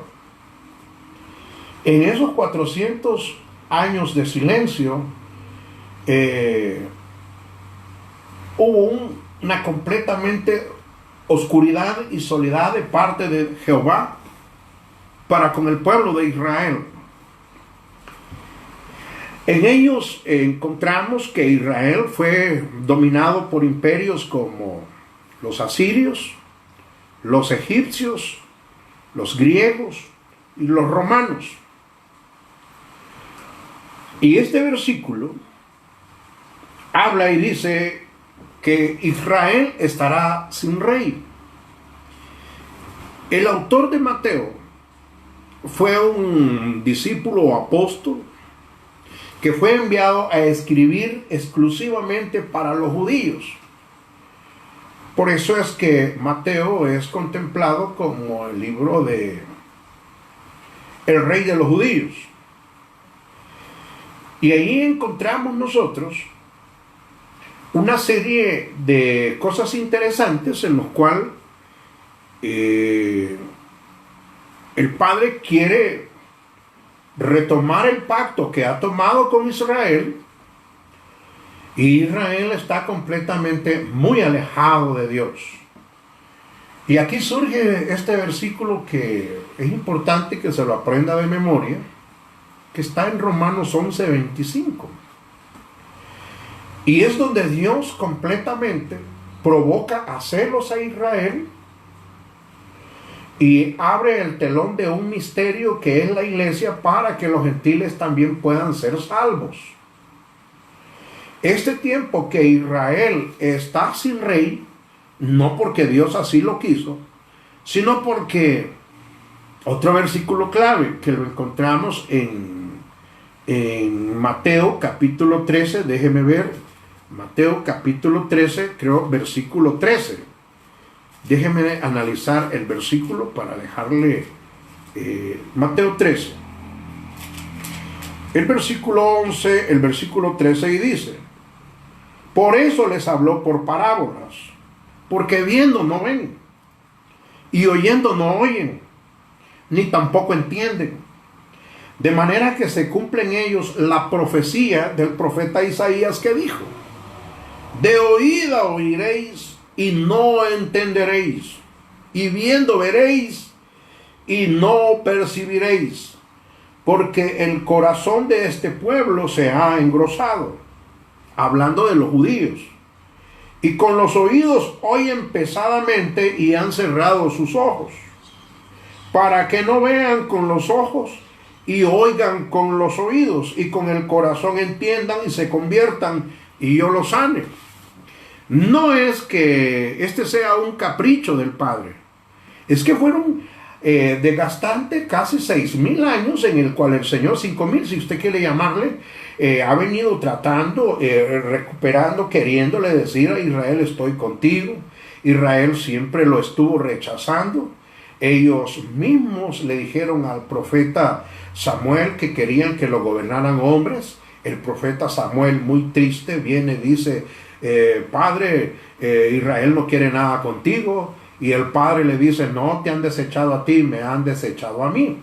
En esos 400 años de silencio hubo una completamente oscuridad y soledad de parte de Jehová para con el pueblo de Israel. En ellos encontramos que Israel fue dominado por imperios como los asirios, los egipcios, los griegos y los romanos. Y este versículo habla y dice que Israel estará sin rey. El autor de Mateo fue un discípulo o apóstol que fue enviado a escribir exclusivamente para los judíos. Por eso es que Mateo es contemplado como el libro de el rey de los judíos. Y ahí encontramos nosotros una serie de cosas interesantes en los cuales el Padre quiere retomar el pacto que ha tomado con Israel, y Israel está completamente muy alejado de Dios. Y aquí surge este versículo que es importante que se lo aprenda de memoria, que está en Romanos 11:25. Y es donde Dios completamente provoca a celos a Israel y abre el telón de un misterio que es la iglesia, para que los gentiles también puedan ser salvos. Este tiempo que Israel está sin rey, no porque Dios así lo quiso, sino porque otro versículo clave que lo encontramos en Mateo capítulo 13, déjeme ver, Mateo capítulo 13, creo, versículo 13. Déjenme analizar el versículo para dejarle Mateo 13. El versículo 11, el versículo 13 y dice: por eso les habló por parábolas, porque viendo no ven, y oyendo no oyen, ni tampoco entienden. De manera que se cumple en ellos la profecía del profeta Isaías, que dijo: de oída oiréis y no entenderéis, y viendo veréis y no percibiréis, porque el corazón de este pueblo se ha engrosado, hablando de los judíos, y con los oídos oyen pesadamente y han cerrado sus ojos, para que no vean con los ojos y oigan con los oídos, y con el corazón entiendan y se conviertan y yo los sane. No es que este sea un capricho del Padre, es que fueron desgastante casi 6,000 años en el cual el Señor, 5,000 si usted quiere llamarle, ha venido tratando, recuperando, queriéndole decir a Israel: estoy contigo. Israel siempre lo estuvo rechazando. Ellos mismos le dijeron al profeta Samuel que querían que lo gobernaran hombres. El profeta Samuel, muy triste, viene y dice: Padre, Israel no quiere nada contigo. Y el padre le dice: no te han desechado a ti, me han desechado a mí.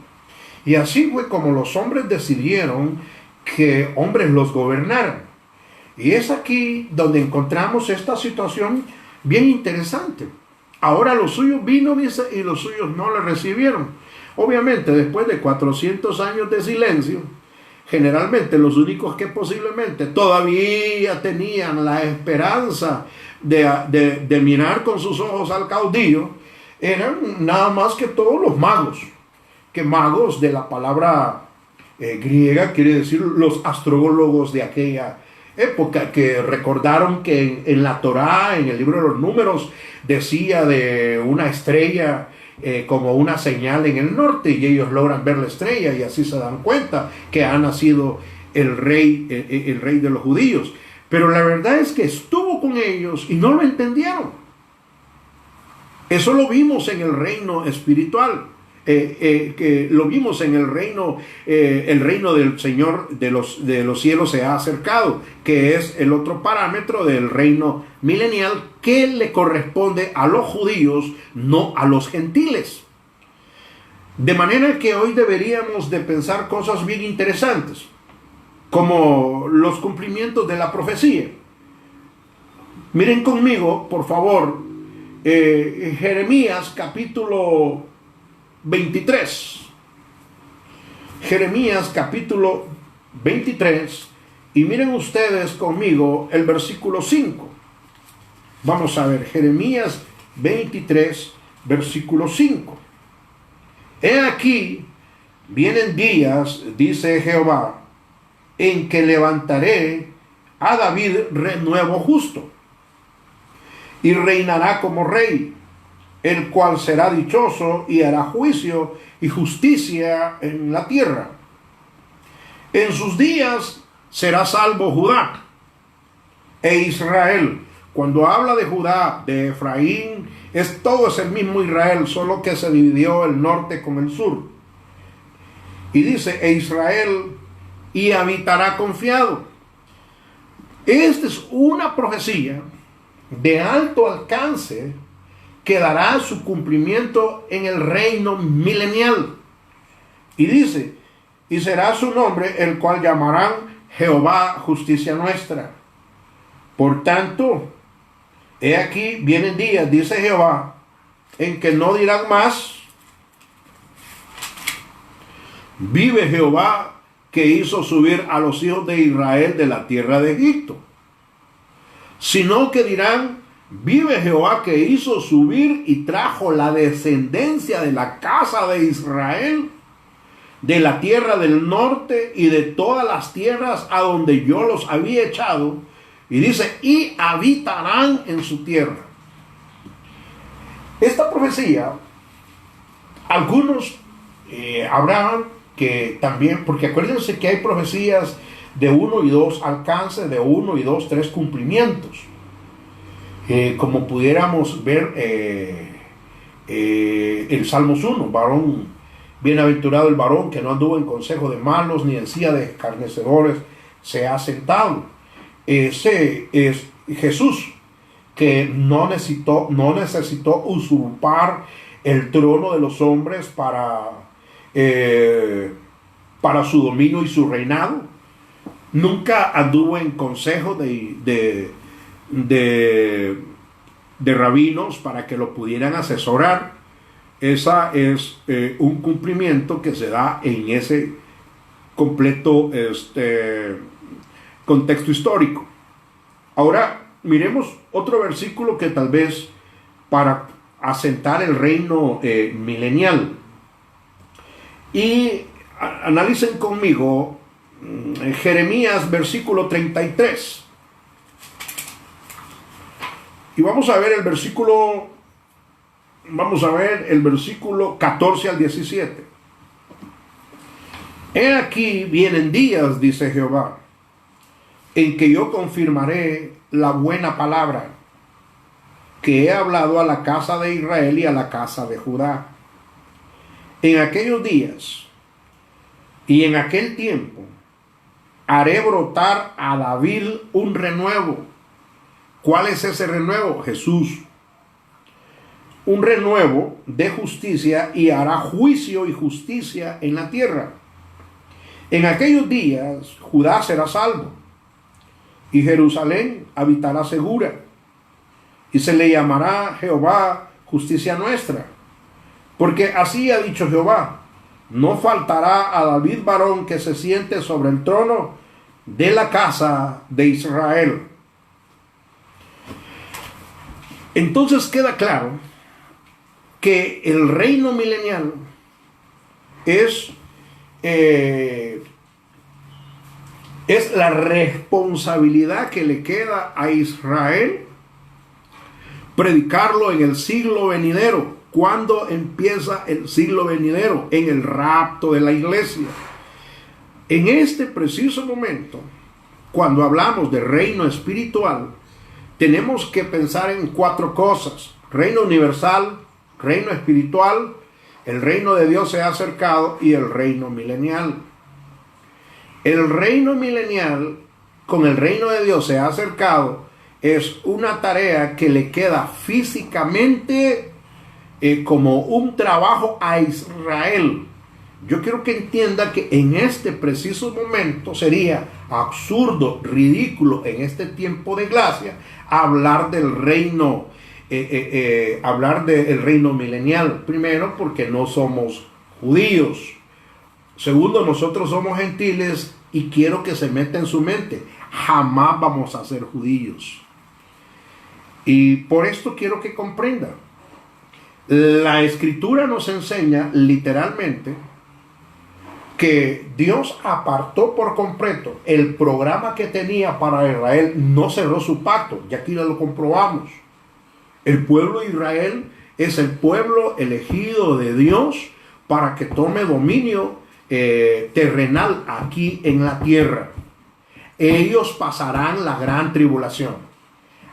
Y así fue como los hombres decidieron que hombres los gobernaran. Y es aquí donde encontramos esta situación bien interesante. Ahora los suyos vino, dice, y los suyos no le recibieron. Obviamente, después de 400 años de silencio, generalmente los únicos que posiblemente todavía tenían la esperanza de mirar con sus ojos al caudillo eran nada más que todos los magos. Que magos, de la palabra griega, quiere decir los astrólogos de aquella época, que recordaron que en la Torá, en el libro de los Números, decía de una estrella como una señal en el norte, y ellos logran ver la estrella y así se dan cuenta que ha nacido el rey de los judíos. Pero la verdad es que estuvo con ellos y no lo entendieron. Eso lo vimos en el reino espiritual. Que lo vimos en el reino del Señor de los cielos se ha acercado, que es el otro parámetro del reino milenial que le corresponde a los judíos, no a los gentiles. De manera que hoy deberíamos de pensar cosas bien interesantes, como los cumplimientos de la profecía. Miren conmigo, por favor, Jeremías capítulo 23. Jeremías capítulo 23. Y miren ustedes conmigo el versículo 5. Vamos a ver, Jeremías 23, versículo 5. He aquí, vienen días, dice Jehová, en que levantaré a David renuevo justo, y reinará como rey, el cual será dichoso y hará juicio y justicia en la tierra. En sus días será salvo Judá e Israel. Cuando habla de Judá, de Efraín, todo es el mismo Israel, solo que se dividió el norte con el sur. Y dice, e Israel, y habitará confiado. Esta es una profecía de alto alcance que dará su cumplimiento en el reino milenial. Y dice, y será su nombre, el cual llamarán Jehová, justicia nuestra. Por tanto, he aquí, vienen días, dice Jehová, en que no dirán más, vive Jehová, que hizo subir a los hijos de Israel de la tierra de Egipto, sino que dirán, vive Jehová, que hizo subir y trajo la descendencia de la casa de Israel de la tierra del norte y de todas las tierras a donde yo los había echado. Y dice, y habitarán en su tierra. Esta profecía, algunos habrán que también, porque acuérdense que hay profecías de uno y dos alcances, de uno y dos, tres cumplimientos. Como pudiéramos ver el Salmos 1, varón, bienaventurado el varón que no anduvo en consejo de malos, ni en silla de escarnecedores se ha sentado. Ese es Jesús, que no necesitó usurpar el trono de los hombres para su dominio y su reinado. Nunca anduvo en consejo de rabinos para que lo pudieran asesorar. Esa es un cumplimiento que se da en ese completo contexto histórico. Ahora miremos otro versículo que tal vez para asentar el reino milenial. Y analicen conmigo Jeremías versículo 33. Y vamos a ver el versículo 14 al 17. He aquí vienen días, dice Jehová, en que yo confirmaré la buena palabra que he hablado a la casa de Israel y a la casa de Judá. En aquellos días y en aquel tiempo haré brotar a David un renuevo. ¿Cuál es ese renuevo? Jesús. Un renuevo de justicia, y hará juicio y justicia en la tierra. En aquellos días Judá será salvo y Jerusalén habitará segura, y se le llamará Jehová justicia nuestra. Porque así ha dicho Jehová: no faltará a David varón que se siente sobre el trono de la casa de Israel. Entonces queda claro que el reino milenial es la responsabilidad que le queda a Israel predicarlo en el siglo venidero. ¿Cuándo empieza el siglo venidero? En el rapto de la iglesia. En este preciso momento, cuando hablamos de reino espiritual, tenemos que pensar en cuatro cosas: reino universal, reino espiritual, el reino de Dios se ha acercado, y el reino milenial. El reino milenial con el reino de Dios se ha acercado es una tarea que le queda físicamente como un trabajo a Israel. Yo quiero que entienda que en este preciso momento sería absurdo, ridículo en este tiempo de gracia hablar del reino milenial. Primero, porque no somos judíos. Segundo, nosotros somos gentiles, y quiero que se meta en su mente: jamás vamos a ser judíos. Y por esto quiero que comprenda. La Escritura nos enseña literalmente que Dios apartó por completo el programa que tenía para Israel. No cerró su pacto, y aquí lo comprobamos. El pueblo de Israel es el pueblo elegido de Dios para que tome dominio terrenal aquí en la tierra. Ellos pasarán la gran tribulación.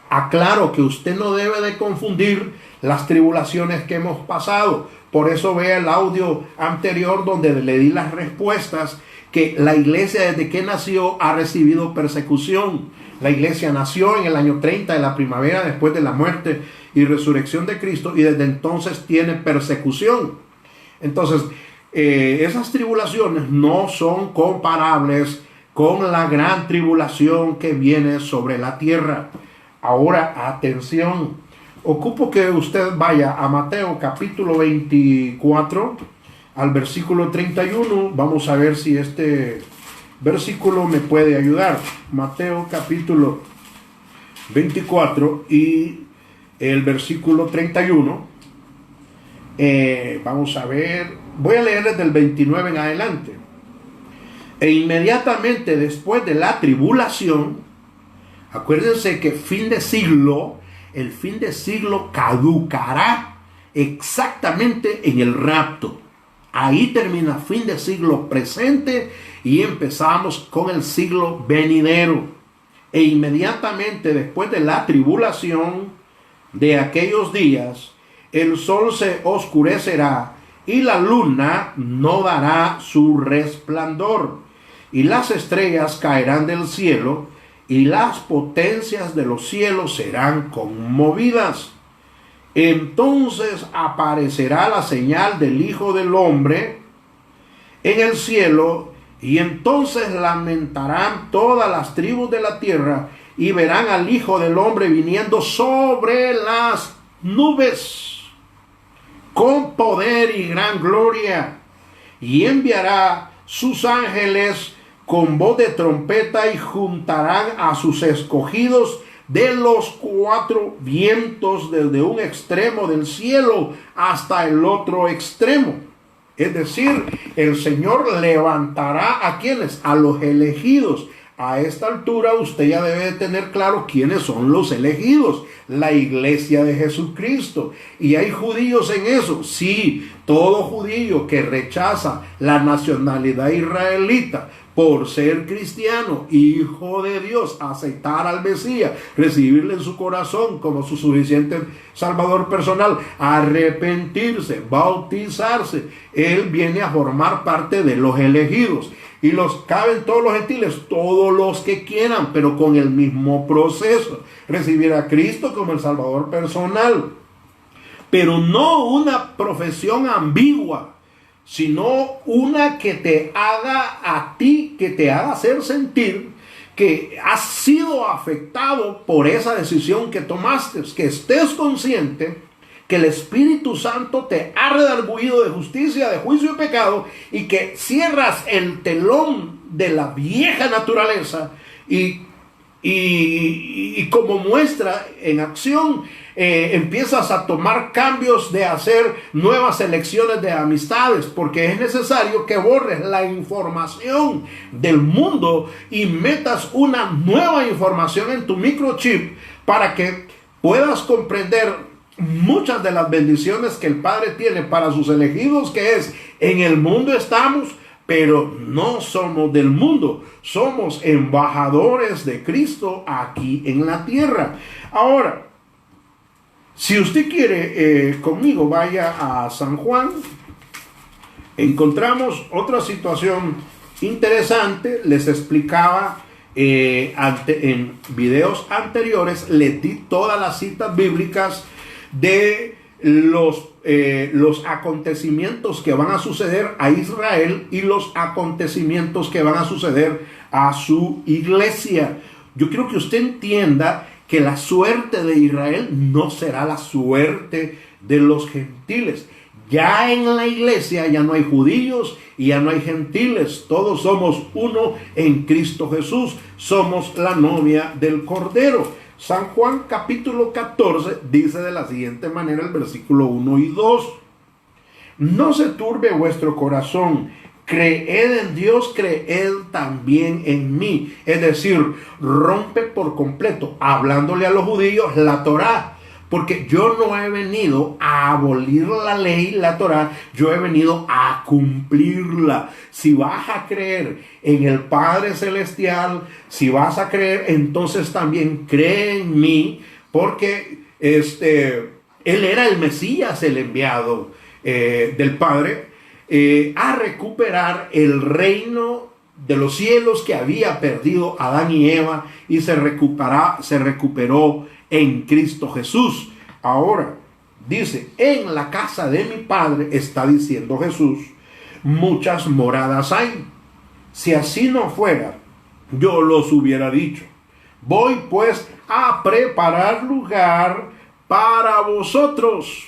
Aclaro que usted no debe de confundir las tribulaciones que hemos pasado. Por eso vea el audio anterior donde le di las respuestas, que la iglesia desde que nació ha recibido persecución. La iglesia nació en el año 30 de la primavera, después de la muerte y resurrección de Cristo, y desde entonces tiene persecución. Entonces, esas tribulaciones no son comparables con la gran tribulación que viene sobre la tierra. Ahora, atención, ocupo que usted vaya a Mateo capítulo 24 al versículo 31. Vamos a ver si este versículo me puede ayudar. Mateo capítulo 24 y el versículo 31. Vamos a ver, voy a leer desde el 29 en adelante. E inmediatamente después de la tribulación, acuérdense que el fin de siglo caducará exactamente en el rapto. Ahí termina fin del siglo presente y empezamos con el siglo venidero. E inmediatamente después de la tribulación de aquellos días, el sol se oscurecerá y la luna no dará su resplandor, y las estrellas caerán del cielo, y las potencias de los cielos serán conmovidas. Entonces aparecerá la señal del Hijo del Hombre en el cielo, y entonces lamentarán todas las tribus de la tierra, y verán al Hijo del Hombre viniendo sobre las nubes, con poder y gran gloria, y enviará sus ángeles con voz de trompeta, y juntarán a sus escogidos de los cuatro vientos, desde un extremo del cielo hasta el otro extremo. Es decir, el Señor levantará a quienes, a los elegidos. A esta altura usted ya debe tener claro quiénes son los elegidos: la iglesia de Jesucristo. ¿Y hay judíos en eso? Sí, todo judío que rechaza la nacionalidad israelita por ser cristiano, hijo de Dios, aceptar al Mesías, recibirle en su corazón como su suficiente Salvador personal, arrepentirse, bautizarse, él viene a formar parte de los elegidos. Y los caben todos los gentiles, todos los que quieran, pero con el mismo proceso: recibir a Cristo como el Salvador personal. Pero no una profesión ambigua, sino una que te haga a ti, que te haga hacer sentir que has sido afectado por esa decisión que tomaste, que estés consciente que el Espíritu Santo te ha redarguido de justicia, de juicio y pecado, y que cierras el telón de la vieja naturaleza y como muestra en acción, empiezas a tomar cambios, de hacer nuevas elecciones de amistades, porque es necesario que borres la información del mundo y metas una nueva información en tu microchip para que puedas comprender muchas de las bendiciones que el Padre tiene para sus elegidos, que es: en el mundo estamos, pero no somos del mundo, somos embajadores de Cristo aquí en la tierra. Ahora, si usted quiere, conmigo vaya a San Juan. Encontramos otra situación interesante. Les explicaba en videos anteriores, les di todas las citas bíblicas de los acontecimientos que van a suceder a Israel y los acontecimientos que van a suceder a su iglesia. Yo quiero que usted entienda que la suerte de Israel no será la suerte de los gentiles. Ya en la iglesia ya no hay judíos y ya no hay gentiles. Todos somos uno en Cristo Jesús. Somos la novia del Cordero. San Juan capítulo 14 dice de la siguiente manera el versículo 1 y 2. No se turbe vuestro corazón, creed en Dios, creed también en mí. Es decir, rompe por completo, hablándole a los judíos, la Torá. Porque yo no he venido a abolir la ley, la Torá, yo he venido a cumplirla. Si vas a creer en el Padre Celestial, si vas a creer, entonces también cree en mí, porque Él era el Mesías, el enviado del Padre, a recuperar el reino de los cielos que había perdido Adán y Eva, y se recuperó en Cristo Jesús. Ahora dice: en la casa de mi Padre, está diciendo Jesús, muchas moradas hay. Si así no fuera, yo los hubiera dicho. Voy pues a preparar lugar para vosotros.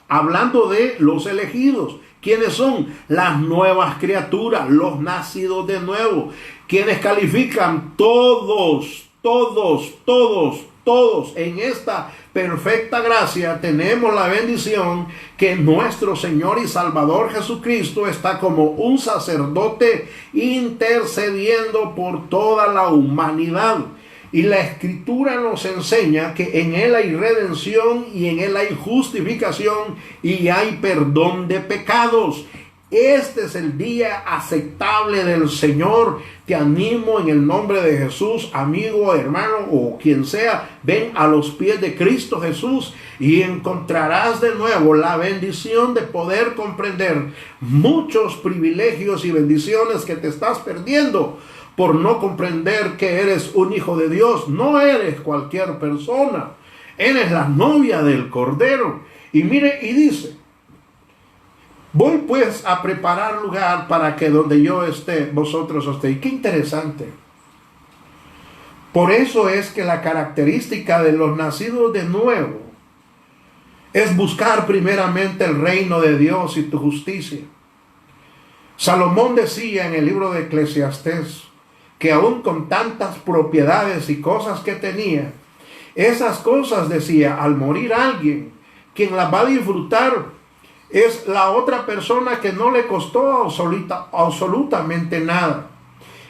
Hablando de los elegidos. ¿Quiénes son? Las nuevas criaturas, los nacidos de nuevo. ¿Quiénes califican? Todos en esta perfecta gracia tenemos la bendición que nuestro Señor y Salvador Jesucristo está como un sacerdote intercediendo por toda la humanidad. Y la Escritura nos enseña que en Él hay redención y en Él hay justificación y hay perdón de pecados. Este es el día aceptable del Señor. Te animo en el nombre de Jesús, amigo, hermano o quien sea. Ven a los pies de Cristo Jesús y encontrarás de nuevo la bendición de poder comprender muchos privilegios y bendiciones que te estás perdiendo por no comprender que eres un hijo de Dios. No eres cualquier persona. Eres la novia del Cordero. Y mire, y dice: voy pues a preparar lugar para que donde yo esté, vosotros estéis. Qué interesante. Por eso es que la característica de los nacidos de nuevo es buscar primeramente el reino de Dios y tu justicia. Salomón decía en el libro de Eclesiastés que aún con tantas propiedades y cosas que tenía, esas cosas, decía, al morir alguien, quien las va a disfrutar es la otra persona que no le costó absolutamente nada.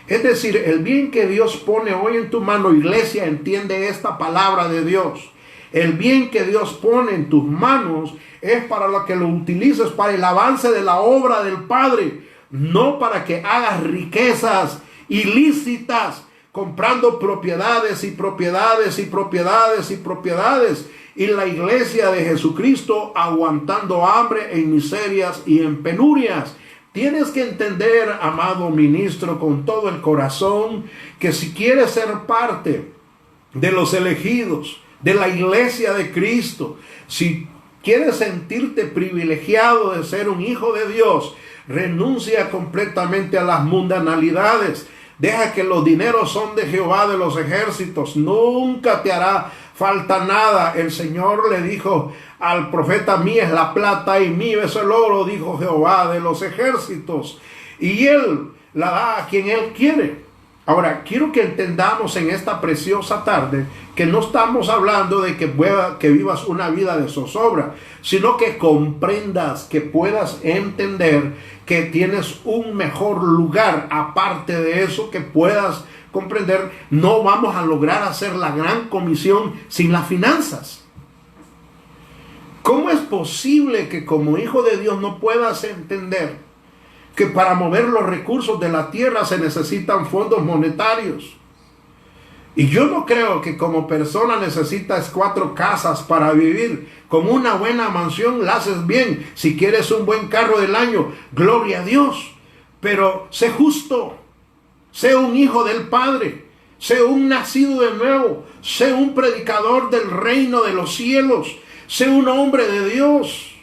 Es decir, el bien que Dios pone hoy en tu mano, iglesia, entiende esta palabra de Dios. El bien que Dios pone en tus manos es para lo que lo utilices para el avance de la obra del Padre, no para que hagas riquezas ilícitas comprando propiedades y propiedades y propiedades y propiedades, y la iglesia de Jesucristo aguantando hambre en miserias y en penurias. Tienes que entender, amado ministro, con todo el corazón, que si quieres ser parte de los elegidos, de la iglesia de Cristo, si quieres sentirte privilegiado de ser un hijo de Dios, renuncia completamente a las mundanalidades. Deja que los dineros son de Jehová de los ejércitos. Nunca te hará falta nada. El Señor le dijo al profeta: mía es la plata y mío es el oro, dijo Jehová de los ejércitos. Y Él la da a quien Él quiere. Ahora, quiero que entendamos en esta preciosa tarde que no estamos hablando de que vivas una vida de zozobra, sino que comprendas, que puedas entender que tienes un mejor lugar. Aparte de eso, que puedas comprender, no vamos a lograr hacer la gran comisión sin las finanzas. ¿Cómo es posible que como hijo de Dios no puedas entender que para mover los recursos de la tierra se necesitan fondos monetarios? Y yo no creo que como persona necesitas 4 casas para vivir. Con una buena mansión la haces bien. Si quieres un buen carro del año, gloria a Dios. Pero sé justo. Sé un hijo del Padre. Sé un nacido de nuevo. Sé un predicador del reino de los cielos. Sé un hombre de Dios.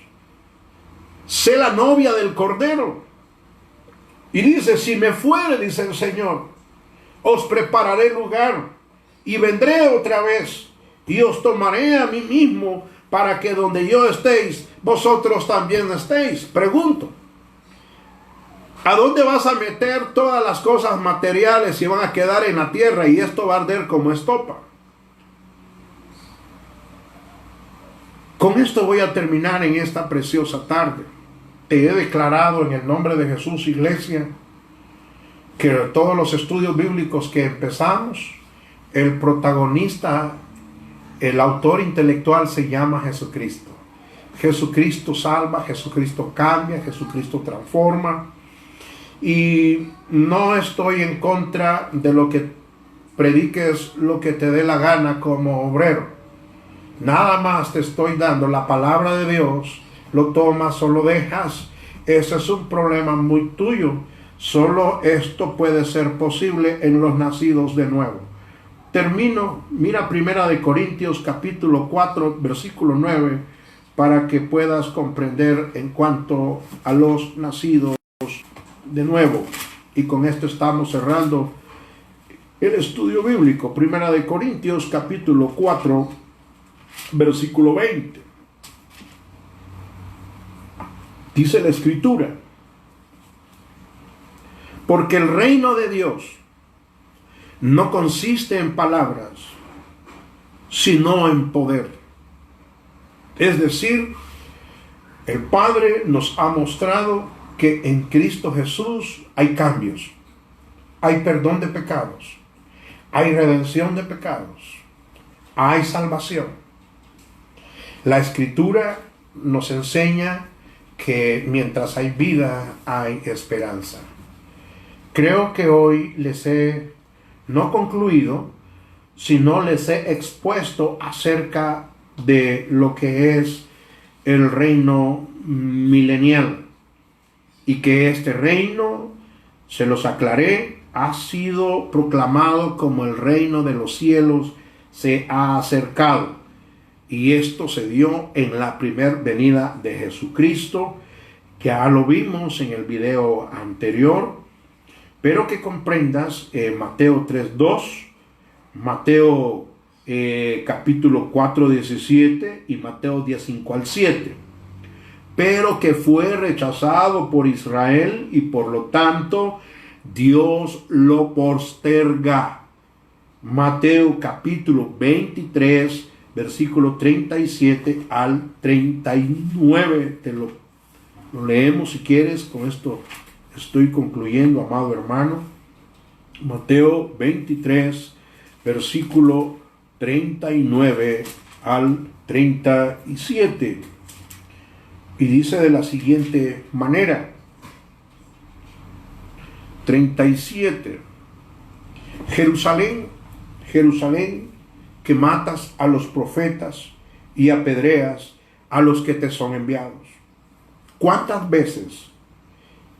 Sé la novia del Cordero. Y dice: si me fuere, dice el Señor, os prepararé lugar. Y vendré otra vez y os tomaré a mí mismo, para que donde yo estéis, vosotros también estéis. Pregunto: ¿a dónde vas a meter todas las cosas materiales y van a quedar en la tierra y esto va a arder como estopa? Con esto voy a terminar en esta preciosa tarde. Te he declarado en el nombre de Jesús, iglesia, que todos los estudios bíblicos que empezamos, el protagonista, el autor intelectual se llama Jesucristo. Jesucristo salva, Jesucristo cambia, Jesucristo transforma. Y no estoy en contra de lo que prediques lo que te dé la gana como obrero. Nada más te estoy dando la palabra de Dios. Lo tomas o lo dejas. Ese es un problema muy tuyo. Solo esto puede ser posible en los nacidos de nuevo. Termino. Mira 1 Corintios capítulo 4 versículo 9 para que puedas comprender en cuanto a los nacidos de nuevo. Y con esto estamos cerrando el estudio bíblico. 1 Corintios capítulo 4 versículo 20. Dice la Escritura: porque el reino de Dios no consiste en palabras, sino en poder. Es decir, el Padre nos ha mostrado que en Cristo Jesús hay cambios, hay perdón de pecados, hay redención de pecados, hay salvación. La Escritura nos enseña que mientras hay vida hay esperanza. Creo que hoy les he no concluido, sino les he expuesto acerca de lo que es el reino milenial, y que este reino, se los aclaré, ha sido proclamado como el reino de los cielos se ha acercado, y esto se dio en la primera venida de Jesucristo. Ya lo vimos en el video anterior, pero que comprendas Mateo 3:2, Mateo capítulo 4:17 y Mateo 10:5-7. Pero que fue rechazado por Israel y por lo tanto Dios lo posterga. Mateo capítulo 23, versículo 37 al 39. Te lo leemos si quieres. Con esto estoy concluyendo, amado hermano. Mateo 23, versículo 39 al 37. Y dice de la siguiente manera: 37. Jerusalén, Jerusalén, que matas a los profetas y apedreas a los que te son enviados. ¿Cuántas veces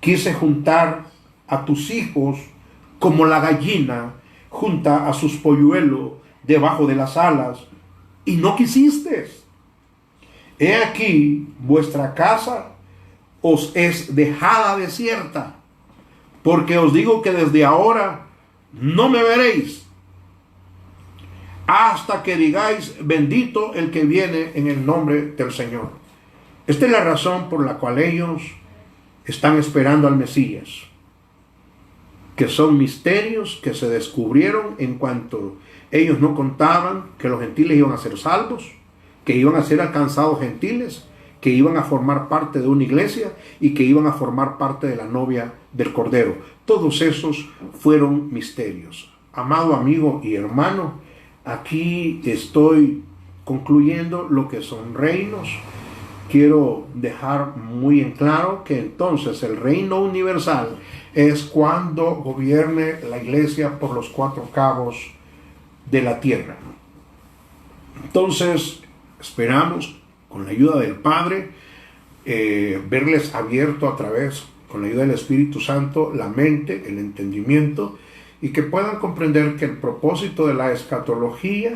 quise juntar a tus hijos como la gallina junta a sus polluelos debajo de las alas, y no quisiste? He aquí, vuestra casa os es dejada desierta, porque os digo que desde ahora no me veréis, hasta que digáis: bendito el que viene en el nombre del Señor. Esta es la razón por la cual ellos están esperando al Mesías, que son misterios que se descubrieron en cuanto ellos no contaban que los gentiles iban a ser salvos, que iban a ser alcanzados gentiles, que iban a formar parte de una iglesia y que iban a formar parte de la novia del Cordero. Todos esos fueron misterios. Amado amigo y hermano, aquí estoy concluyendo lo que son reinos. Quiero dejar muy en claro que entonces el reino universal es cuando gobierne la iglesia por los cuatro cabos de la tierra. Entonces, esperamos, con la ayuda del Padre, verles abierto a través, con la ayuda del Espíritu Santo, la mente, el entendimiento, y que puedan comprender que el propósito de la escatología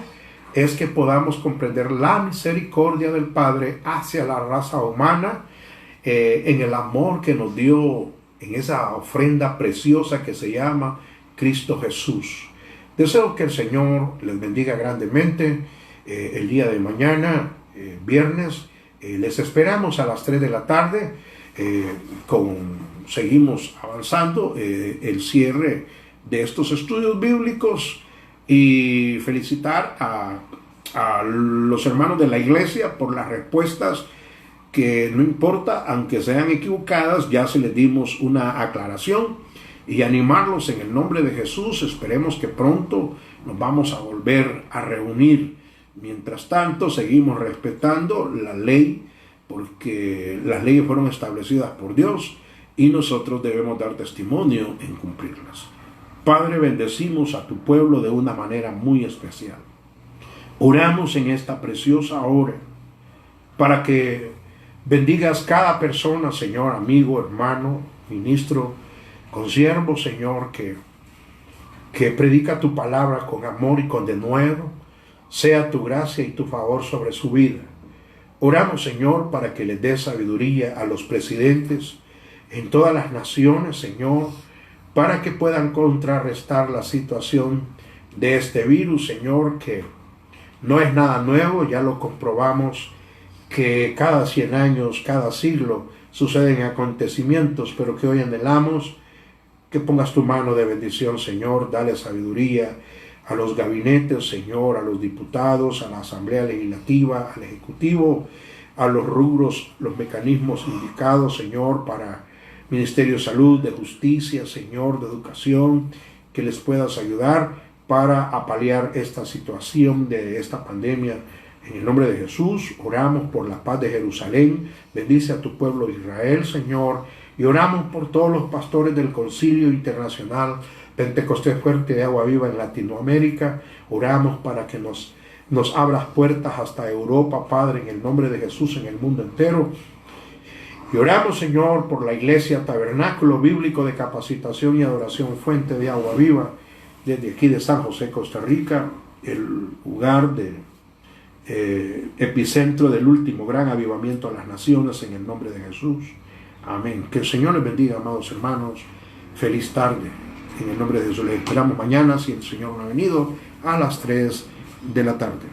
es que podamos comprender la misericordia del Padre hacia la raza humana, en el amor que nos dio en esa ofrenda preciosa que se llama Cristo Jesús. Deseo que el Señor les bendiga grandemente. El día de mañana, viernes, les esperamos a las 3 de la tarde. Seguimos avanzando el cierre de estos estudios bíblicos, y felicitar a los hermanos de la iglesia por las respuestas que, no importa, aunque sean equivocadas, ya se les dimos una aclaración, y animarlos en el nombre de Jesús. Esperemos que pronto nos vamos a volver a reunir. Mientras tanto, seguimos respetando la ley, porque las leyes fueron establecidas por Dios y nosotros debemos dar testimonio en cumplirlas. Padre, bendecimos a tu pueblo de una manera muy especial. Oramos en esta preciosa hora para que bendigas cada persona, Señor, amigo, hermano, ministro, consiervo, Señor, que predica tu palabra con amor y con denuedo. Sea tu gracia y tu favor sobre su vida. Oramos, Señor, para que les dé sabiduría a los presidentes en todas las naciones, Señor, para que puedan contrarrestar la situación de este virus, Señor, que no es nada nuevo. Ya lo comprobamos, que cada 100 años, cada siglo, suceden acontecimientos, pero que hoy anhelamos que pongas tu mano de bendición, Señor. Dale sabiduría a los gabinetes, Señor, a los diputados, a la Asamblea Legislativa, al Ejecutivo, a los rubros, los mecanismos indicados, Señor, para Ministerio de Salud, de Justicia, Señor, de Educación, que les puedas ayudar para apalear esta situación de esta pandemia En el nombre de Jesús, oramos por la paz de Jerusalén. Bendice a tu pueblo Israel, Señor. Y oramos por todos los pastores del Concilio Internacional Pentecostés Fuerte de Agua Viva en Latinoamérica. Oramos para que nos abras puertas hasta Europa, Padre, en el nombre de Jesús, en el mundo entero. Y oramos, Señor, por la Iglesia Tabernáculo Bíblico de Capacitación y Adoración Fuente de Agua Viva, desde aquí de San José, Costa Rica, el lugar de epicentro del último gran avivamiento a las naciones, en el nombre de Jesús. Amén. Que el Señor les bendiga, amados hermanos. Feliz tarde. En el nombre de Jesús les esperamos mañana, si el Señor no ha venido, a las 3 de la tarde.